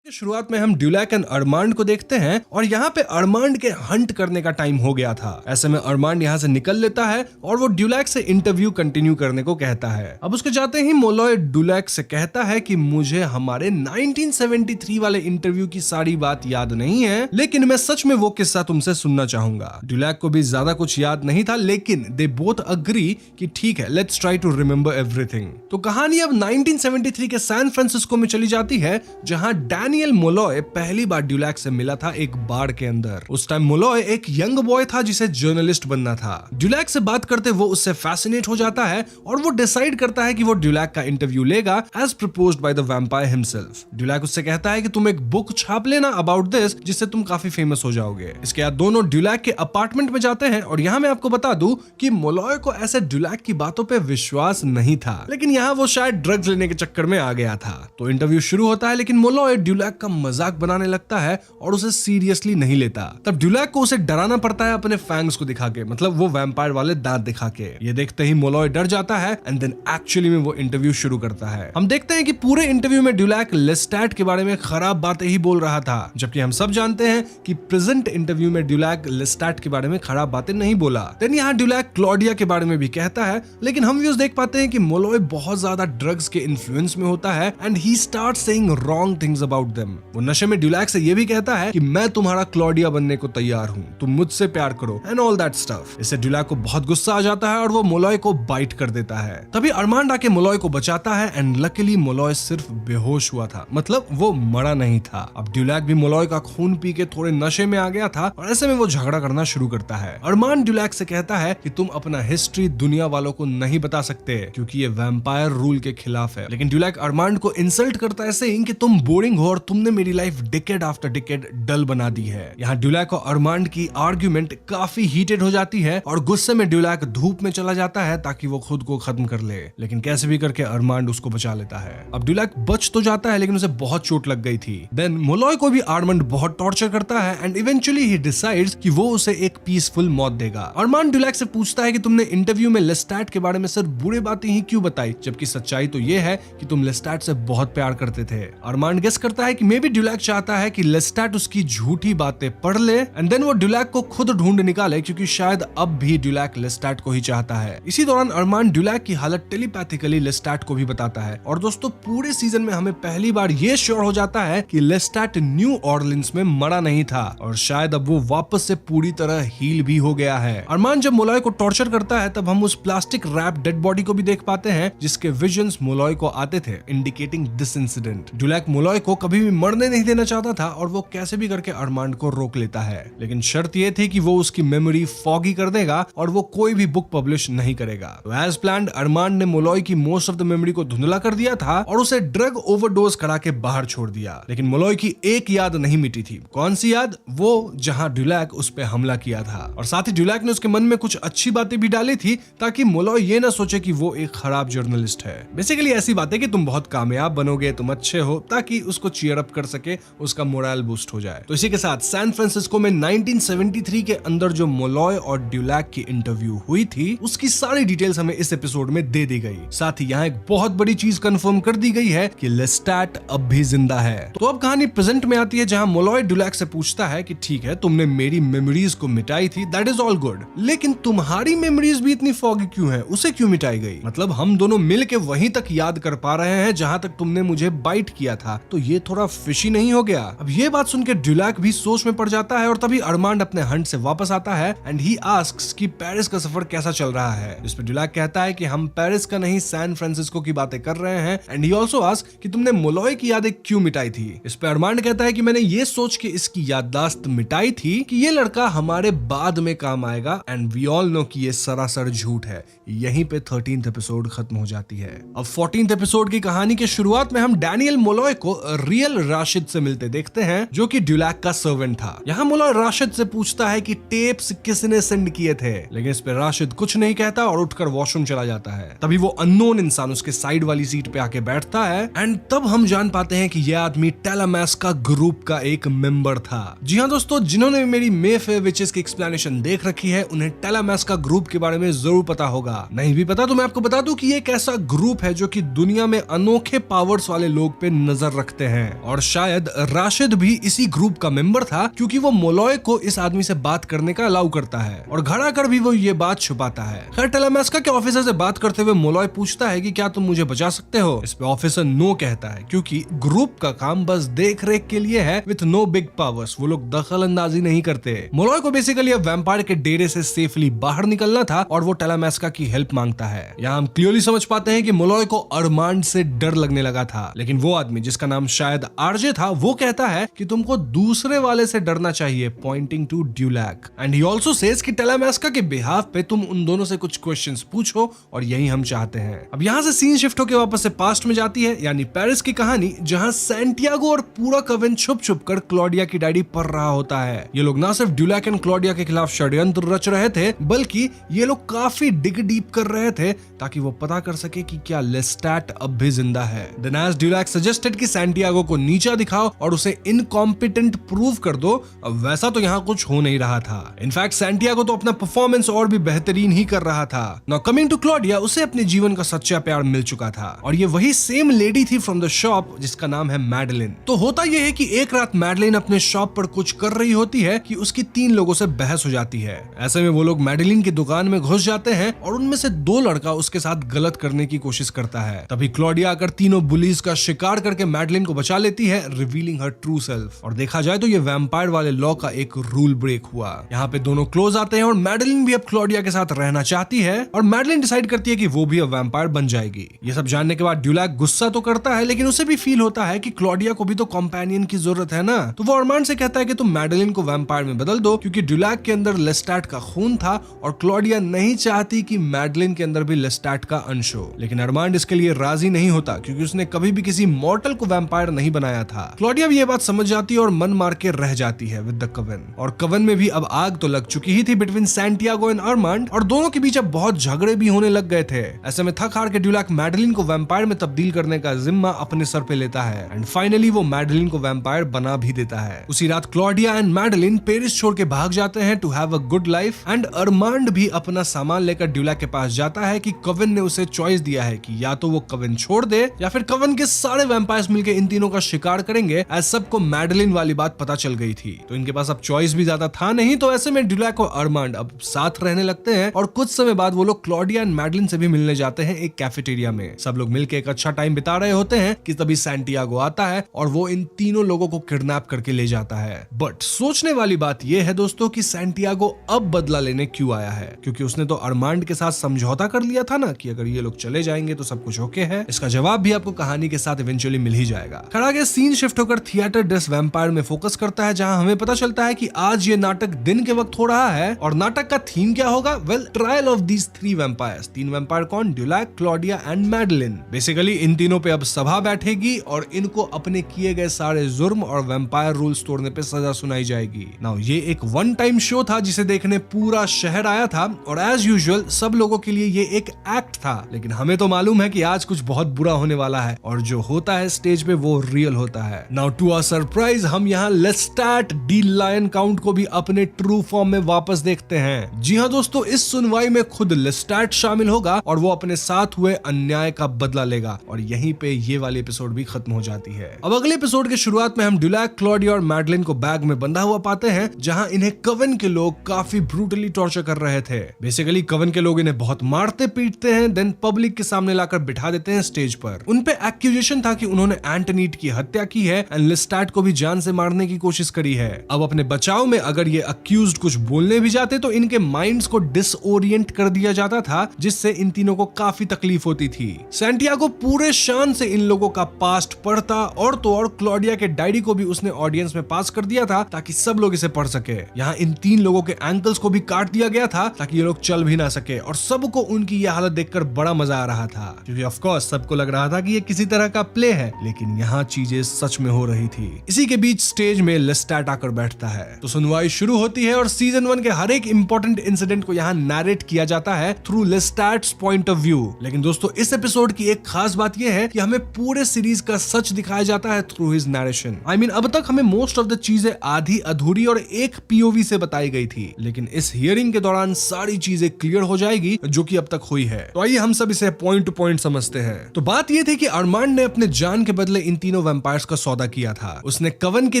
शुरुआत में हम ड्यूलैक एंड अरमांड को देखते हैं और यहाँ पे अरमांड के हंट करने का टाइम हो गया था। ऐसे में अरमांड यहाँ से निकल लेता है और वो ड्यूलैक से इंटरव्यू कंटिन्यू करने को कहता है। अब उसके जाते ही मुलॉय ड्यूलैक से कहता है कि मुझे हमारे 1973 वाले इंटरव्यू की सारी बात याद नहीं है, लेकिन मैं सच में वो किस्सा तुमसे सुनना चाहूंगा। ड्यूलैक को भी ज्यादा कुछ याद नहीं था, लेकिन दे बोथ अग्री कि ठीक है, let's try to remember everything. तो कहानी अब 1973 के सैन फ्रांसिस्को में चली जाती है, जहां डैनियल मुलॉय पहली बार ड्यूलैक से मिला था एक बार के अंदर। उस टाइम मुलॉय एक यंग बॉय था जिसे जर्नलिस्ट बनना था। ड्यूलैक से बात करते वो उससे फैसिनेट हो जाता है और वो डिसाइड करता है कि वो ड्यूलैक का इंटरव्यू लेगा as proposed by the vampire himself. Dulac उससे कहता है कि तुम एक बुक छाप लेना अबाउट दिस, जिससे तुम काफी फेमस हो जाओगे। इसके बाद दोनों ड्यूलैक के अपार्टमेंट में जाते हैं और यहाँ मैं आपको बता दूं कि मुलॉय को ऐसे ड्यूलैक की बातों पे विश्वास नहीं था, लेकिन यहाँ वो शायद ड्रग्स लेने के चक्कर में आ गया था। तो इंटरव्यू शुरू होता है, लेकिन मुलॉय ड्यूलैक का मजाक बनाने लगता है और उसे सीरियसली नहीं लेता। तब ड्यूलैक को उसे डराना पड़ता है अपने फैंग्स को दिखा के, मतलब वो वैम्पायर वाले दांत दिखा के। ये देखते ही मुलॉय डर जाता है एंड देन एक्चुअली में वो इंटरव्यू शुरू करता है। हम देखते हैं कि पूरे इंटरव्यू में ड्यूलैक लेस्टैट के बारे में खराब बातें ही बोल रहा था, जबकि हम सब जानते हैं कि प्रेजेंट इंटरव्यू में ड्यूलैक लेस्टैट के बारे में खराब बातें नहीं बोला। देन यहाँ ड्यूलैक क्लॉडिया के बारे में भी कहता है, लेकिन हम व्यूअर्स देख पाते हैं कि मुलॉय बहुत ज्यादा ड्रग्स के इन्फ्लुएंस में होता है and he start saying wrong things about them. वो नशे में ड्यूलैक से ये भी कहता है कि मैं तुम्हारा क्लॉडिया बनने को तैयार हूँ, तुम मुझसे प्यार करो एंड ऑल दैट स्टफ। इससे ड्यूलैक को बहुत गुस्सा आ जाता है और वो मुलॉय को बाइट कर देता है। तभी अरमांड आके मुलॉय को बचाता है एंड लकीली मुलॉय सिर्फ बेहोश हुआ था, मतलब वो मरा नहीं था। अब ड्यूलैक भी मुलॉय का खून पी के थोड़े नशे में आ गया था और ऐसे में वो झगड़ा करना शुरू करता है। अरमांड ड्यूलैक से कहता है कि तुम अपना हिस्ट्री दुनिया वालों को नहीं बता सकते क्योंकि ये वैम्पायर रूल के खिलाफ है। लेकिन ड्यूलैक अरमांड को इंसल्ट करता है सेइंग कि तुम बोरिंग हो और तुमने मेरी लाइफ डिकेड आफ्टर डिकेड डल बना दी है। यहाँ ड्यूलैक और अरमांड की आर्ग्यूमेंट काफी हीटेड हो जाती है और गुस्से में ड्यूलैक धूप में चला जाता है ताकि वो खुद को खत्म कर ले, लेकिन कैसे भी करके अरमांड उसको बचा लेता है। अब ड्यूलैक बच तो जाता है लेकिन उसे बहुत चोट लग गई थी। देन मुलॉय को भी अरमांड बहुत टॉर्चर करता है एंड इवेंचुअली ही डिसाइड्स कि वो उसे एक पीसफुल मौत देगा। अरमांड ड्यूलैक से पूछता है कि तुमने इंटरव्यू में लेस्टैट के बारे में सिर्फ बुरी बातें ही क्यों बताई, जबकि सच्चाई तो ये है कि तुम लेस्टैट से बहुत प्यार करते थे। अरमांड गेस करता है कि मे बी ड्यूलैक चाहता है कि लेस्टैट उसकी झूठी बातें पढ़ ले एंड देन वो ड्यूलैक को खुद ढूंढ निकाले, क्योंकि शायद अब भी ड्यूलैक लेस्टैट को ही चाहता है। इसी दौरान अरमांड ड्यूलैक की हालत टेलीपैथिकली लेस्टैट को भी बताता है और दोस्तों पूरे सीजन में हमें पहली बार ये श्योर हो जाता है कि लेस्टैट न्यू ऑर्लिन्स में मरा नहीं था और शायद अब वो वापस से पूरी तरह हील भी हो गया है। अरमांड जब मुलॉय को टॉर्चर करता है तब हम उस प्लास्टिक रैप डेड बॉडी को भी देख पाते हैं जिसके विजन्स मुलॉय को आते थे, इंडिकेटिंग दिस इंसिडेंट। ड्यूलैक मुलॉय को कभी कभी भी मरने नहीं देना चाहता था और वो कैसे भी करके अरमांड को रोक लेता है, लेकिन शर्त ये थी कि वो उसकी मेमोरी फॉगी कर देगा और वो कोई भी बुक पब्लिश नहीं करेगा। तो एज प्लान्ड अरमांड ने मोलॉय की मोस्ट ऑफ द मेमोरी को धुंधला कर दिया था और उसे ड्रग ओवरडोज करा के बाहर छोड़ दिया। लेकिन मोलॉय की एक याद नहीं मिटी थी। कौन सी याद? वो जहां ड्यूलैक उस पे हमला किया था। और साथ ही ड्यूलैक ने उसके मन में कुछ अच्छी बातें भी डाली थी ताकि मोलॉय ये ना सोचे कि वो एक खराब जर्नलिस्ट है। बेसिकली ऐसी बातें कि तुम बहुत कामयाब बनोगे, तुम अच्छे हो, ताकि उसको चीयर अप कर सके, उसका मोरल बूस्ट हो जाए। तो इसी के साथ सैन फ्रांसिस्को में 1973 के अंदर जो मोलॉय और ड्यूलैक की इंटरव्यू हुई थी उसकी सारी डिटेल्स हमें इस एपिसोड में दे दी गई। साथ ही यहाँ एक बहुत बड़ी चीज कंफर्म कर दी गई है कि लेस्टैट अब भी जिंदा है। तो अब कहानी प्रेजेंट में आती है जहां मोलॉय ड्यूलैक से पूछता है कि ठीक है, तुमने मेरी मेमोरीज को मिटाई थी, दैट इज ऑल गुड, लेकिन तुम्हारी मेमोरीज भी इतनी फॉगी क्यों है? उसे क्यों मिटाई गई? मतलब हम दोनों मिल के वहीं तक याद कर पा रहे हैं जहां तक तुमने मुझे बाइट किया था, तो ये थोड़ा फिशी नहीं हो गया? अब ये बात सुनकर ड्यूलैक भी सोच में पड़ जाता है और तभी अरमांड अपने हंट से वापस आता है एंड ही आस्क्स कि पेरिस का सफर कैसा चल रहा है। इस पर ड्यूलैक कहता है कि हम पेरिस का नहीं, सैन फ्रांसिस्को की बातें कर रहे हैं एंड ही आल्सो आस्क कि तुमने मोलॉय की यादें क्यों मिटाई थी। इस पर अरमांड कहता है कि मैंने ये सोच के इसकी याददाश्त मिटाई थी कि ये लड़का हमारे बाद में काम आएगा एंड वी ऑल नो कि ये सरासर झूठ है। यहीं पे 13th एपिसोड खत्म हो जाती है। अब 14th एपिसोड की कहानी के शुरुआत में हम डैनियल मोलॉय को रियल राशिद से मिलते देखते हैं जो कि ड्यूलैक का सर्वेंट था। यहाँ मोलॉय राशिद से पूछता है कि टेप्स किसने सेंड किए थे, लेकिन इस पे राशिद कुछ नहीं कहता और उठकर वॉशरूम चला जाता है। तभी वो अननोन इंसान उसके साइड वाली सीट पे आके बैठता है एंड तब हम जान पाते हैं कि यह आदमी टेलामैस का ग्रुप का एक मेंबर था। जी हाँ दोस्तों, जिन्होंने मेरी मेफेयर विचेस की एक्सप्लेनेशन देख रखी है उन्हें टेलामैस का ग्रुप के बारे में जरूर पता होगा। नहीं भी पता तो मैं आपको बता दूं कि ये एक ऐसा ग्रुप है जो कि दुनिया में अनोखे पावर्स वाले लोग पे नजर रखते हैं और शायद राशिद भी इसी ग्रुप का मेंबर था क्योंकि वो मोलॉय को इस आदमी से बात करने का अलाउ करता है और घर आकर भी वो ये बात छुपाता है। खैर टेलामैस्का के ऑफिसर से बात करते हुए मोलॉय पूछता है कि क्या तुम मुझे बचा सकते हो? इस पे ऑफिसर नो कहता है क्योंकि ग्रुप का काम बस देख रेख के लिए है विथ नो बिग पावर्स, वो लोग दखल अंदाजी नहीं करते। मोलॉय को बेसिकली अब वैम्पायर के डेरे से सेफली बाहर निकलना था और वो टेलामैस्का की हेल्प मांगता है। यहाँ हम क्लियरली समझ पाते हैं कि मोलॉय को अरमांड से डर लगने लगा था, लेकिन वो आदमी जिसका नाम शायद आरजे था वो कहता है कि तुमको दूसरे वाले से डरना चाहिए, pointing to Dulac and he also says कि टेलामैस्का के बिहाफ पे तुम उन दोनों से कुछ क्वेश्चंस पूछो और यही हम चाहते हैं। अब यहाँ से सीन शिफ्ट होकर वापस से पास्ट में जाती है, यानी पेरिस की कहानी, जहाँ सैंटियागो और पूरा कविन छुप छुप कर क्लॉडिया की डायरी पढ़ रहा होता है। ये लोग ना सिर्फ ड्यूलैक एंड क्लॉडिया के खिलाफ षड्यंत्र रच रहे थे बल्कि ये लोग काफी डिग डीप कर रहे थे ताकि वो पता कर सके कि क्या लेस्टैट अब भी जिंदा है। देन एज ड्यूलैक सजेस्टेड कि सैंटियागो को नीचा दिखाओ और उसे इनकॉम्पिटेंट प्रूव कर दो। अब वैसा तो यहाँ कुछ हो नहीं रहा था। इनफैक्ट सैंटियागो तो अपना परफॉर्मेंस और भी बेहतरीन ही कर रहा था। नाउ कमिंग टू क्लॉडिया, उसे अपने जीवन का सच्चा प्यार मिल चुका था और ये वही सेम लेडी थी फ्रॉम द शॉप जिसका नाम है मैडलिन। तो होता यह है कि एक रात मैडलिन अपने शॉप पर कुछ कर रही होती है कि उसकी 3 लोगों से बहस हो जाती है। ऐसे में वो लोग मैडलिन की दुकान में घुस जाते हैं और उनमें से 2 लड़का उसके साथ गलत करने की कोशिश करता है। तभी क्लॉडिया आकर तीनों बुलीज का शिकार करके मैडलिन को बचा लेती है, रिवीलिंग हर ट्रू सेल्फ। और देखा जाए तो ये वैम्पायर वाले लॉ का एक रूल ब्रेक हुआ। यहाँ पे दोनों क्लोज आते हैं और मैडलिन भी अब क्लॉडिया के साथ रहना चाहती है और मैडलिन डिसाइड करती है कि वो भी अब वैम्पायर बन जाएगी। ये सब जानने के बाद ड्यूलैक गुस्सा तो करता है लेकिन उसे भी फील होता है कि क्लॉडिया को भी तो कंपेनियन की जरूरत है ना। तो वो अरमांड से कहता है कि तुम मैडलिन को वैम्पायर में बदल दो क्योंकि ड्यूलैक के अंदर लेस्टैट का खून था और क्लॉडिया नहीं चाहती कि मैडलिन के अंदर भी लेस्टैट का अंश हो। लेकिन अरमांड इसके लिए राजी नहीं होता क्योंकि उसने कभी भी किसी मॉर्टल को वैम्पायर नहीं बनाया था। क्लॉडिया भी ये बात समझ जाती है और मन मार के रह जाती है विद द कवन। और कवन में भी अब आग तो लग चुकी ही थी बिटवीन सैंटियागो एंड अरमांड और दोनों के बीच अब बहुत झगड़े भी होने लग गए थे। ऐसे में थक हार के ड्यूलैक मैडलिन को वैम्पायर में तब्दील करने का जिम्मा अपने सर पे लेता है एंड फाइनली वो मैडलिन को वैम्पायर बना भी देता है। उसी रात क्लॉडिया एंड मैडलिन पेरिस छोड़ के भाग जाते हैं to have a good life and Armand भी अपना सामान लेकर ड्यूलैक के पास जाता है कि कवन ने उसे चॉइस दिया है कि या तो वो कवन छोड़ दे या फिर कवन के सारे वैम्पायर्स मिलके इन तीनों का शिकार करेंगे। एज सबको मैडलिन वाली बात पता चल गई थी तो इनके पास अब चॉइस भी ज्यादा था नहीं। तो ऐसे में ड्यूलैक और अरमांड अब साथ रहने लगते हैं और कुछ समय बाद वो लोग क्लॉडिया एंड मैडलिन से भी मिलने जाते हैं एक कैफेटेरिया में। सब लोग मिलके एक अच्छा टाइम बिता रहे होते हैं कि तभी सैंटियागो आता है और वो इन तीनों लोगों को किडनैप करके ले जाता है। बट सोचने वाली बात यह है दोस्तों कि सैंटियागो अब बदला लेने क्यों आया है, क्योंकि उसने तो अरमांड के साथ समझौता कर लिया था ना कि अगर ये लोग चले जाएंगे तो सब कुछ ओके है। इसका जवाब भी आपको कहानी के साथ इवेंचुअली मिल ही जाएगा। खैर आगे सीन शिफ्ट होकर थिएटर डेस वैम्पायर में फोकस करता है, जहां हमें पता चलता है कि आज ये नाटक दिन के वक्त हो रहा है और नाटक का थीम क्या होगा? Well, trial of these 3 vampires. 3 vampire कौन? ड्यूलैक, क्लॉडिया एंड मैडलिन। बेसिकली इन तीनों पे अब सभा बैठेगी और इनको अपने किए गए सारे जुर्म और वैम्पायर रूल्स तोड़ने पे सजा सुनाई जाएगी। नाउ ये एक वन टाइम शो था जिसे देखने पूरा शहर आया था और एज यूजुअल सब लोगों के लिए ये एक एक्ट था, लेकिन हमें तो मालूम है कि आज कुछ बहुत बुरा होने वाला है और जो होता है स्टेज पे वो रियल होता है। नाउ टू आवर सरप्राइज हम यहाँ लेस्टैट डी लायन काउंट को भी अपने ट्रू फॉर्म में वापस देखते हैं। जी हाँ दोस्तों, इस सुनवाई में खुद लेस्टैट शामिल होगा और वो अपने साथ हुए अन्याय का बदला लेगा और यहीं पे ये वाली एपिसोड भी खत्म हो जाती है। अब अगले एपिसोड के शुरुआत में हम ड्यूलैक, क्लॉडिया और मैडलिन को बैग में बंधा हुआ पाते हैं, जहां इन्हें कवन के लोग काफी ब्रूटली टॉर्चर कर रहे थे। बेसिकली कवन के लोग इन्हें बहुत मारते पीटते हैं, देन पब्लिक के सामने लाकर बिठा देते हैं स्टेज पर। उन पे एक्यूजेशन था कि उन्होंने एंटनीट की हत्या की है एंड लेस्टैट को भी जान से मारने की कोशिश करी है। अब अपने बचाव में अगर ये अक्यूज्ड कुछ बोलने भी जाते तो इनके माइंड्स को डिसओरिएंट कर दिया जाता था, जिससे इन तीनों को काफी तकलीफ होती थी। सैंटियागो पूरे शान से इन लोगों का पास्ट पढ़ता और तो और क्लॉडिया के डायरी को भी उसने ऑडियंस में पास कर दिया था ताकि सब लोग इसे पढ़ सके। यहाँ इन 3 लोगों के एंकल्स को भी काट दिया गया था ताकि ये लोग चल भी ना सके और सबको उनकी ये हालत देखकर बड़ा मजा आ रहा था, क्योंकि ऑफ कोर्स सबको लग रहा था कि ये किसी तरह का प्ले है, लेकिन यहाँ चीजें सच में हो रही थी। इसी के बीच स्टेज में लेस्टैट आकर बैठता है तो सुनवाई शुरू होती है और सीजन 1 के हर एक इंपॉर्टेंट इंसिडेंट को यहाँ नैरेट किया जाता है थ्रू लेस्टैट्स पॉइंट ऑफ व्यू। लेकिन दोस्तों इस एपिसोड की एक खास बात यह है कि हमें पूरे सीरीज का सच दिखाया जाता है through his narration. I mean अब तक हमें मोस्ट ऑफ द चीजें आधी अधूरी और एक पीओवी से बताई गई थी, लेकिन इस हियरिंग के दौरान सारी चीजें क्लियर हो जाएगी जो कि अब तक हुई है। तो आइए हम सब इसे पॉइंट टू पॉइंट समझते हैं। तो बात यह थी कि अरमांड ने अपने जान के बदले इन तीनों वैम्पायर्स का सौदा किया था। उसने कवन के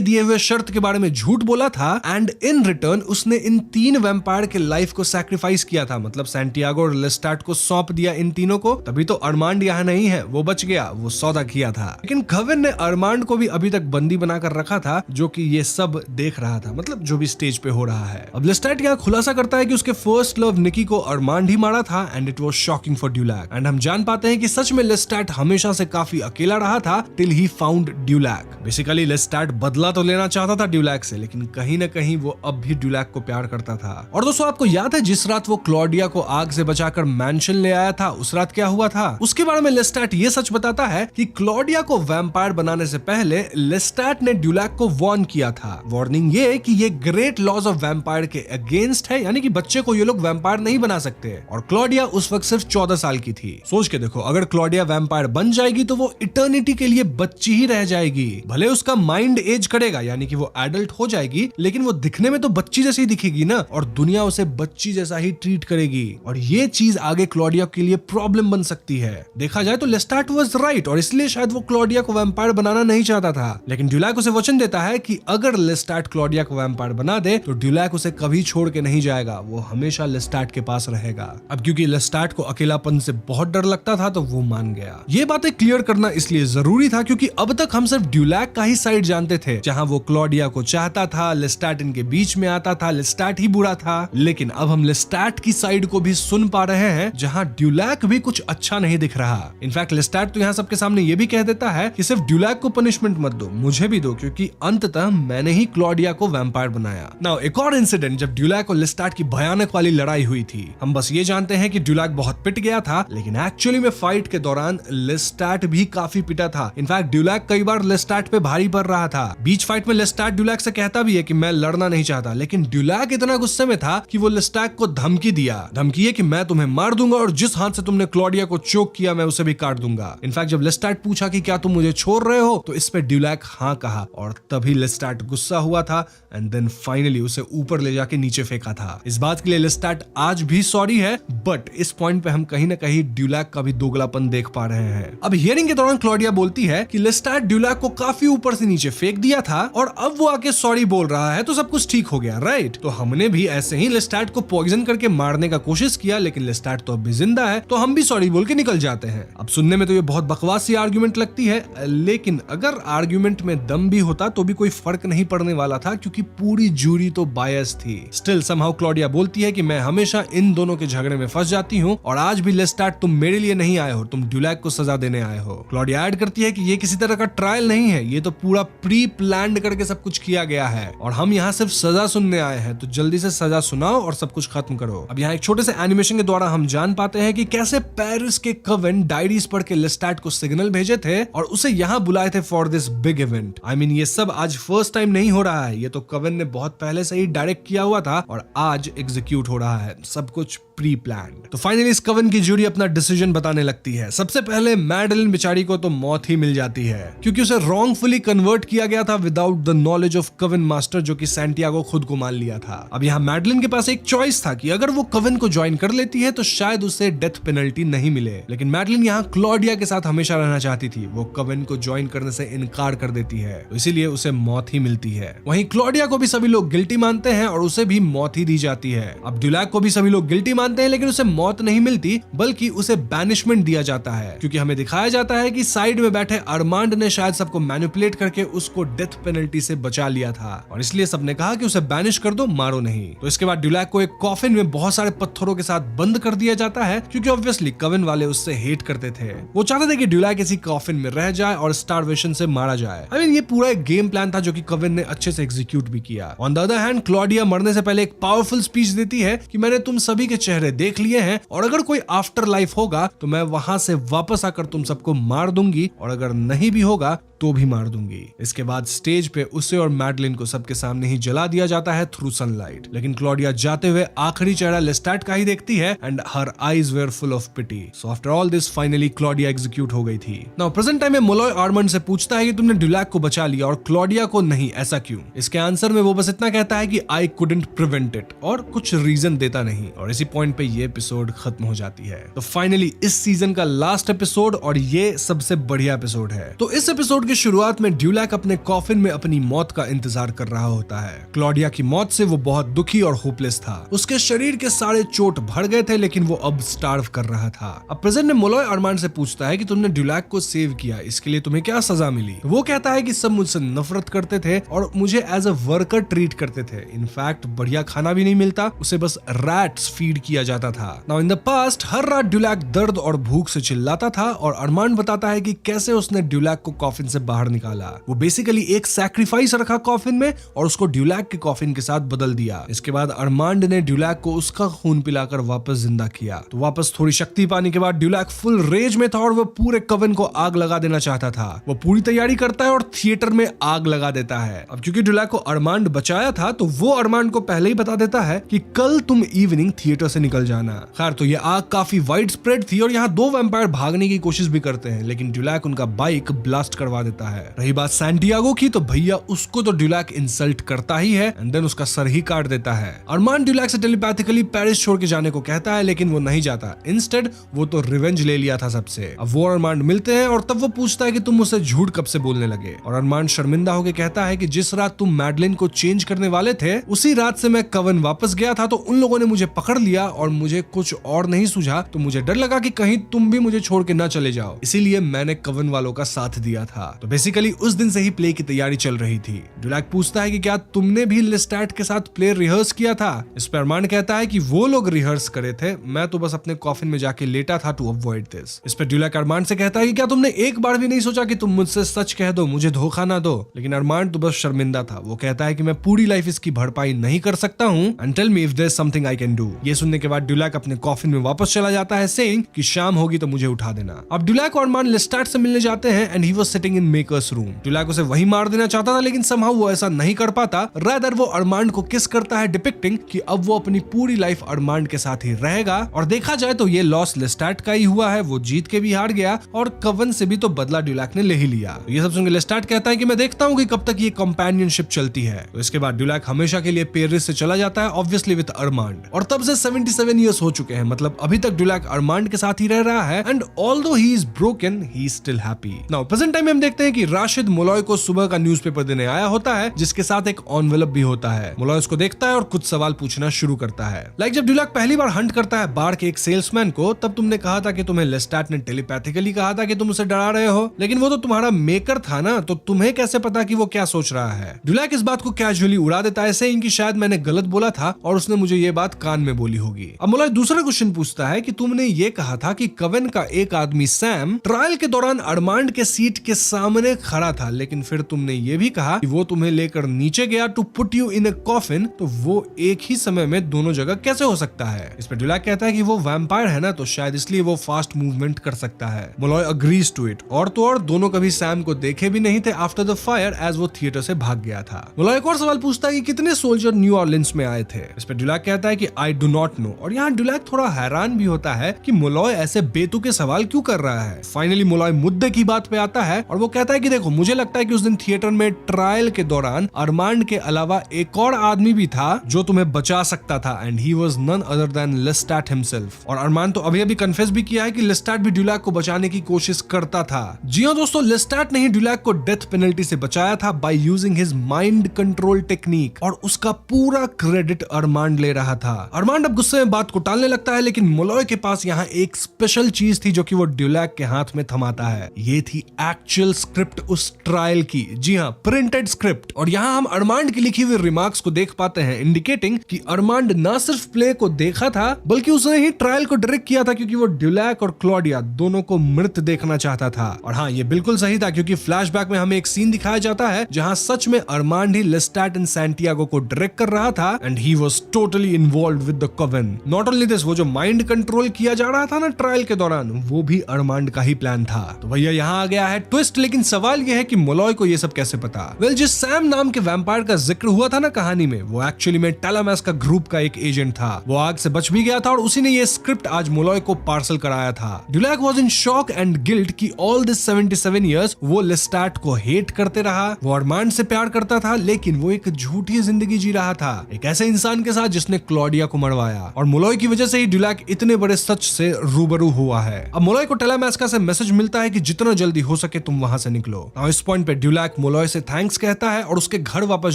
दिए हुए शर्त के बारे में झूठ बोला था एंड इन रिटर्न उसने इन 3 वैम्पायर के लाइफ को सैक्रिफाइस किया था, मतलब सैंटियागो और लेस्टैट को सौंप दिया इन तीनों को। तभी तो अरमांड यहाँ नहीं है, वो बच गया, वो सौदा किया था। लेकिन कवन ने अरमांड को भी अभी तक बंदी बनाकर रखा था, जो कि ये सब देख रहा था, मतलब जो भी स्टेज पे हो रहा है। अब लेस्टैट यहाँ खुलासा करता है कि उसके फर्स्ट लव निकी को अरमांड ही मारा था and it was shocking for Dulac. And हम जान पाते हैं कि सच में लेस्टैट हमेशा से काफी अकेला रहा था टिल ही फाउंड ड्यूलैक। बेसिकली लेस्टैट बदला तो लेना चाहता था ड्यूलैक से, लेकिन कहीं न कहीं वो अब भी ड्यूलैक को प्यार करता था। और दोस्तों आपको याद है जिस रात वो क्लॉडिया को आग से बचाकर मैंशन ले आया था, उस रात क्या हुआ था? उसके बारे में लेस्टैट ये सच बताता है कि क्लॉडिया को वैम्पायर बनाने से पहले लेस्टैट ने ड्यूलैक को वार्न किया था। वार्निंग ये कि ये ग्रेट लॉज ऑफ वैम्पायर के अगेंस्ट है, यानी कि बच्चे को ये लोग वैम्पायर नहीं बना सकते। और क्लॉडिया उस वक्त सिर्फ 14 साल की थी। सोच के देखो, अगर क्लॉडिया वैम्पायर बन जाएगी तो वो इटर्निटी के लिए बच्ची ही रह जाएगी। भले उसका माइंड एज करेगा, यानी कि वो एडल्ट हो जाएगी, लेकिन वो दिखने में तो बच्ची जैसी ही दिखेगी ना, और दुनिया उसे बच्ची जैसा ही ट्रीट करेगी। और ये चीज आगे क्लॉडिया के लिए प्रॉब्लम बन सकती है। देखा जाए तो लेस्टैट वाज राइट और इसलिए शायद वो क्लॉडिया को वैम्पायर बनाना नहीं चाहता था। लेकिन ड्यूलैक उसे वचन देता है कि अगर लेस्टैट क्लॉडिया को वैम्पायर बना दे तो ड्यूलैक उसे कभी छोड़ के नहीं जाएगा, वो हमेशा लेस्टैट के पास रहेगा। अब क्योंकि लेस्टैट को अकेलापन से बहुत डर लगता था तो वो मान गया। ये बातें क्लियर करना इसलिए जरूरी था क्योंकि अब तक हम सिर्फ ड्यूलैक का ही साइड जानते थे, जहां वो क्लॉडिया को चाहता था, लेस्टैट इनके बीच में आता था, लेस्टैट ही बुरा था। लेकिन अब हम लेस्टैट की साइड को भी सुन पा रहे हैं, जहां ड्यूलैक भी कुछ अच्छा नहीं दिख रहा। इनफैक्ट लेस्टैट तो यहाँ सबके सामने ये भी कह देता है कि सिर्फ ड्यूलैक को पनिशमेंट मत दो, मुझे भी दो, क्योंकि अंततः मैंने ही क्लॉडिया को वैम्पायर बनाया। नाउ एक और इंसिडेंट जब ड्यूलैक और लेस्टैट की भयानक वाली लड़ाई हुई थी। हम बस ये जानते हैं कि ड्यूलैक बहुत पिट गया था, लेकिन एक्चुअली में फाइट के दौरान लेस्टैट भी काफी पिटा था। इनफैक्ट ड्यूलैक कई बार लेस्टैट पे भारी पड़ रहा था। बीच फाइट में लेस्टैट ड्यूलैक से कहता भी है कि मैं लड़ना नहीं चाहता, लेकिन ड्यूलैक इतना गुस्से में था कि वो लेस्टैट को धमकी दिया। धमकी है कि मैं तुम्हें मार दूंगा और जिस हाथ से तुमने क्लॉडिया को चोक किया मैं उसे भी काट दूंगा। इनफैक्ट जब लेस्टैट पूछा कि क्या तुम मुझे छोड़ रहे हो, तो इस पे ड्यूलैक हाँ कहा और तभी लेस्टैट गुस्सा हुआ था एंड देन फाइनली उसे ऊपर ले जाके नीचे फेंका था। इस बात के लिए लेस्टैट आज भी सॉरी है, बट इस पॉइंट पे हम कहीं ना कहीं ड्यूलैक का भी दोगलापन देख पा रहे हैं। अब हियरिंग के दौरान क्लॉडिया बोलती है कि लेस्टैट ड्यूलैक को काफी ऊपर से नीचे फेंक दिया था और अब वो आके सॉरी बोल रहा है तो सब कुछ ठीक हो गया, राइट? तो हमने भी ऐसे ही लेस्टैट को पॉइजन करके मारने का कोशिश किया, लेकिन लेस्टैट तो अब भी जिंदा है, तो हम भी सॉरी बोल के निकल जाते हैं। अब सुनने में तो ये बहुत बकवास सी आर्ग्यूमेंट लगती है, लेकिन अगर आर्ग्यूमेंट में दम भी होता तो भी कोई फर्क नहीं पड़ने वाला था, क्योंकि पूरी जूरी तो बायस थी। स्टिल समहाउ क्लॉडिया बोलती है कि मैं हमेशा इन दोनों के झगड़े में फंस जाती हूँ और आज भी लेस्टैट तुम मेरे लिए नहीं आए हो, तुम ड्यूलैक को सजा देने आए हो। क्लॉडिया ऐड करती है कि ये किसी तरह का ट्रायल नहीं है, ये तो पूरा प्री प्लान्ड करके सब कुछ किया गया है और हम यहाँ सिर्फ सजा सुनने आए हैं, तो जल्दी से सजा सुनाओ और सब कुछ खत्म करो। अब यहाँ एक छोटे से एनिमेशन के द्वारा हम जान पाते हैं कि कैसे पेरिस के कवन डायरीज पढ़ के लेस्टैट को सिग्नल भेजे थे और उसे यहाँ बुलाए थे for this big event. I mean ये सब आज फर्स्ट टाइम नहीं हो रहा है, ये तो कवन ने बहुत पहले से ही डायरेक्ट किया हुआ था और आज एग्जीक्यूट हो रहा है, सब कुछ प्री प्लान्ड। तो फाइनली इस कवन की जूरी अपना डिसीजन बताने लगती है। सबसे पहले मैडलिन बेचारी को तो मौत ही मिल जाती है क्योंकि उसे रॉन्गफुली कन्वर्ट किया गया था विदाउट द नॉलेज ऑफ कवन मास्टर, जो कि सैंटियागो खुद को मान लिया था। अब यहाँ मैडलिन के पास एक चॉइस था कि अगर वो कवन को ज्वाइन कर लेती है तो शायद उसे डेथ पेनल्टी नहीं मिले, लेकिन मैडलिन यहाँ क्लॉडिया के साथ हमेशा रहना चाहती थी। वो कवन को ज्वाइन करने से इनकार कर देती है, तो इसीलिए उसे मौत ही मिलती है। वहीं क्लॉडिया को भी सभी लोग गिल्टी मानते हैं और उसे भी मौत ही दी जाती है। अब ड्यूलैक को भी सभी लोग गिल्टी मानते हैं, लेकिन उसे मौत नहीं मिलती बल्कि उसे बैनिशमेंट दिया जाता है, क्योंकि हमें दिखाया जाता है कि साइड में बैठे अरमांड ने शायद सबको मैनिपुलेट करके उसको डेथ पेनल्टी से बचा लिया था और इसलिए सबने कहा कि उसे बैनिश कर दो, मारो नहीं। तो इसके बाद ड्यूलैक को एक कॉफिन में बहुत सारे पत्थरों के साथ बंद कर दिया जाता है, क्योंकि ऑब्वियसली कवन वाले उससे हेट करते थे। वो चाहते थे कि ड्यूलैक इसी कॉफिन में रह जाए और स्टारवेशन से मारा जाए। आई मीन ये पूरा एक गेम प्लान था जो कि कवन ने अच्छे से एग्जीक्यूट भी किया। On the other hand Claudia मरने से पहले एक पावरफुल स्पीच देती है कि मैंने तुम सभी के चेहरे देख लिए हैं और अगर कोई आफ्टर लाइफ होगा तो मैं वहां से वापस आकर तुम सबको मार दूंगी और अगर नहीं भी होगा तो भी मार दूंगी। इसके बाद स्टेज पे उसे और मैडलिन को सबके सामने ही जला दिया जाता है थ्रू सनलाइट, लेकिन क्लॉडिया जाते हुए आखिरी चेहरा लेस्टैट का ही देखती है and her eyes were full of pity. So after all this finally Claudia execute हो गई थी। नाउ प्रेजेंट टाइम में मोलॉय आर्मंड से पूछता है कि तुमने ड्यूलैक को बचा लिया और क्लॉडिया को नहीं, ऐसा क्यों? इसके आंसर में वो बस इतना कहता है कि आई कुडंट प्रिवेंट इट और कुछ रीजन देता नहीं और इसी पॉइंट पे ये एपिसोड खत्म हो जाती है। तो फाइनली इस सीजन का लास्ट एपिसोड और ये सबसे बढ़िया एपिसोड है। तो इस एपिसोड की शुरुआत में ड्यूलैक अपने कॉफिन में अपनी मौत का इंतजार कर रहा होता है। क्लॉडिया की मौत से वो बहुत दुखी और होपलेस था। उसके शरीर के सारे चोट भर गए थे, लेकिन वो अब स्टार्व कर रहा था। अब प्रेजेंट में मोलॉय अरमांड से पूछता है कि तुमने ड्यूलैक को सेव किया, इसके लिए तुम्हें क्या सजा मिली? वो कहता है कि सब मुझसे नफरत करते थे और मुझे एज अ वर्कर ट्रीट करते थे। इनफैक्ट बढ़िया खाना भी नहीं मिलता, उसे बस रैट्स फीड किया जाता था। नाउ इन द पास्ट हर रात ड्यूलैक दर्द और भूख से चिल्लाता था और अरमांड बताता है कि कैसे उसने ड्यूलैक को कॉफिन से बाहर निकाला। वो बेसिकली एक सैक्रिफाइस रखा कॉफिन में और उसको ड्यूलैक के कॉफिन के साथ बदल दिया। इसके बाद अरमांड ने ड्यूलैक को उसका खून पिलाकर वापस जिंदा किया। तो वापस थोड़ी शक्ति पाने के बाद ड्यूलैक फुल रेज में था और वो पूरे कवन को आग लगा देना चाहता था। वो पूरी तैयारी करता है और थिएटर में आग लगा देता है। अब क्योंकि ड्यूलैक को अरमांड बचाया था तो वो अरमांड को पहले ही बता देता है कि कल तुम इवनिंग थिएटर से निकल जाना। खैर तो ये आग काफी वाइड स्प्रेड थी और यहाँ दो वैम्पायर भागने की कोशिश भी करते हैं, लेकिन ड्यूलैक उनका बाइक ब्लास्ट करवा देता है। रही बात सैंटियागो की, तो भैया उसको तो ड्यूलैक इंसल्ट करता ही है एंड देन उसका सर ही काट देता है। अरमांड ड्यूलैक से टेलीपैथिकली पेरिस छोड़ के जाने को कहता है, लेकिन वो नहीं जाता। इंस्टेड वो तो रिवेंज ले लिया था सबसे। अब वो अरमांड मिलते हैं और तब वो पूछता है कि तुम मुझसे झूठ कब से बोलने लगे, और अरमांड शर्मिंदा होकर कहता है कि जिस रात तुम मैडलिन को चेंज करने वाले थे उसी रात से मैं कवन वापस गया था, तो उन लोगों ने मुझे पकड़ लिया और मुझे कुछ और नहीं सूझा, तो मुझे डर लगा कि कहीं तुम भी मुझे छोड़ के ना चले जाओ, इसीलिए मैंने कवन वालों का साथ दिया था। तो बेसिकली उस दिन से ही प्ले की तैयारी चल रही थी। ड्यूलैक पूछता है कि क्या तुमने भी लेस्टैट के साथ प्ले रिहर्स किया था? इस पर अरमांड कहता है कि वो लोग रिहर्स करे थे, मैं तो बस अपने कॉफिन में जाके लेटा था टू अवॉइड दिस। इस पर ड्यूलैक अरमांड से कहता है कि क्या तुमने एक बार भी नहीं सोचा कि तुम मुझसे सच कह दो, मुझे धोखा ना दो? लेकिन अरमांड तो बस शर्मिंदा था। वो कहता है कि मैं पूरी लाइफ इसकी भरपाई नहीं कर सकता हूँ and tell me if there is something I can do. ये सुनने के बाद ड्यूलैक अपने कॉफिन में वापस चला जाता है, सेइंग कि शाम होगी तो मुझे उठा देना। अब ड्यूलैक और अरमांड लेस्टैट से मिलने जाते हैं and he was sitting in makers room. Dulac उसे वही मार देना चाहता था, लेकिन समहाउ वो ऐसा नहीं कर पाता। रादर वो अरमांड को किस करता है, डिपिक्टिंग कि अब वो अपनी पूरी लाइफ अरमांड के साथ ही रहेगा। और देखा जाए तो ये लॉस लेस्टैट का ही हुआ है, वो जीत के भी हार गया और कवन से भी तो बदला ड्यूलैक ने ले ही लिया। तो ये सब सुनकर लेस्टैट कहता है कि मैं देखता हूँ कि कब तक ये कंपेनियनशिप चलती है। तो इसके बाद ड्यूलैक हमेशा के लिए पेरिस से चला जाता है, ऑब्वियसली विद अरमांड। और तब से 77 इयर्स हो चुके हैं, मतलब अभी तक ड्यूलैक अरमांड के साथ ही रह रहा है and although he is broken he is still happy. Now present time में हम देखते हैं कि राशिद मोलॉय को सुबह का न्यूज़पेपर देने आया होता है, जिसके साथ एक एनवेलप भी होता है। मोलॉय उसको देखता है और कुछ सवाल पूछना शुरू करता है। लाइक जब ड्यूलैक पहली बार हंट करता है बार के एक सेल्समैन को, तब तुमने कहा था कि तुम्हें लेस्टैट ने टेलीपैथिकली कहा था कि तुम उसे डरा रहे हो, लेकिन वो तो तुम्हारा मेकर था ना, तो तुम्हें कैसे पता कि वो क्या सोच रहा है? ड्यूलैक इस बात को कैजुअली उड़ा देता है, ऐसे कि शायद मैंने गलत बोला था और उसने मुझे ये बात कान में बोली होगी। अब मोलॉय दूसरा क्वेश्चन पूछता है कि तुमने ये कहा था कि कवन का एक आदमी सैम ट्रायल के दौरान अरमांड के सीट के सामने सामने खड़ा था, लेकिन फिर तुमने ये भी कहा कि वो तुम्हें लेकर नीचे गया to put you in a coffin, तो वो एक ही समय में दोनों जगह कैसे हो सकता है? इस पर ड्यूलैक कहता है कि वो वैम्पायर है ना, तो शायद इसलिए वो फास्ट मूवमेंट कर सकता है। Molloy agrees to it. और तो और दोनों कभी सैम को देखे भी नहीं थे आफ्टर द फायर, एज वो थिएटर से भाग गया था। मोलॉय एक और सवाल पूछता है कि कितने सोल्जर न्यू ऑरलिंस में आए थे? इस पर ड्यूलैक कहता है कि आई डू नॉट नो। और यहाँ ड्यूलैक थोड़ा हैरान भी होता है कि मोलॉय ऐसे बेतुके सवाल क्यों कर रहा है। फाइनली मोलॉय मुद्दे की बात पे आता है और वो कहता है कि देखो, मुझे लगता है कि उस दिन थिएटर में ट्रायल के दौरान अरमांड के अलावा एक और आदमी भी था जो तुम्हें बचा सकता था, and he was none other than Lestat himself. और अरमांड तो अभी कन्फेस भी किया है कि लेस्टैट भी ड्यूलैक को बचाने की कोशिश करता था। जी हाँ दोस्तों, लेस्टैट ने ही ड्यूलैक को डेथ पेनल्टी से बचाया था by using his mind control technique, और उसका पूरा क्रेडिट अरमांड ले रहा था। अरमांड अब गुस्से में बात को टालने लगता है, लेकिन मोलॉय के पास यहाँ एक स्पेशल चीज थी जो कि वो ड्यूलैक के हाथ में थमाता है। ये थी एक्चुअल स्क्रिप्ट उस ट्रायल की। जी हाँ, प्रिंटेड स्क्रिप्ट। और यहाँ हम अरमांड की लिखी हुई रिमार्क्स को देख पाते हैं, इंडिकेटिंग कि अरमांड न सिर्फ प्ले को देखा था बल्कि उसने ही ट्रायल को डायरेक्ट किया था, क्योंकि वो ड्यूलैक और क्लॉडिया दोनों को मृत देखना चाहता था। और हाँ, ये बिल्कुल सही था, क्योंकि फ्लैशबैक में हमें एक सीन दिखाया जाता है जहां सच में अरमांड ही लेस्टैट एंड सैंटियागो को डायरेक्ट कर रहा था, and he was totally involved with the कवन। नॉट ओनली दिस, वो जो माइंड कंट्रोल किया जा रहा था ना ट्रायल के दौरान, वो भी अरमांड का ही प्लान था। तो भैया यहाँ आ गया है ट्विस्ट, लेकिन सवाल यह है कि मोलॉय को ये सब कैसे पता? वेल, जिस सैम नाम के वैम्पायर का जिक्र हुआ था ना कहानी में, वो एक्चुअली में टैलामस का ग्रुप का एक एजेंट था। वो आग से बच भी गया था और उसी ने ये स्क्रिप्ट आज मोलॉय को पार्सल कराया था। Dulac was in shock and guilt कि ऑल दिस 77 इयर्स वो लेस्टैट को हेट करते रहा। वो अरमांड से प्यार करता था, लेकिन वो एक झूठी जिंदगी जी रहा था, एक ऐसे इंसान के साथ जिसने क्लॉडिया को मरवाया। और मोलॉय की वजह से ही ड्यूलैक इतने बड़े सच से रूबरू हुआ है। अब मोलॉय को टेलामैस्का से मैसेज मिलता है कि जितना जल्दी हो सके तुम वहां से निकलो। इस पॉइंट पे ड्यूलैक मोलॉय से थैंक्स कहता है और उसके घर वापस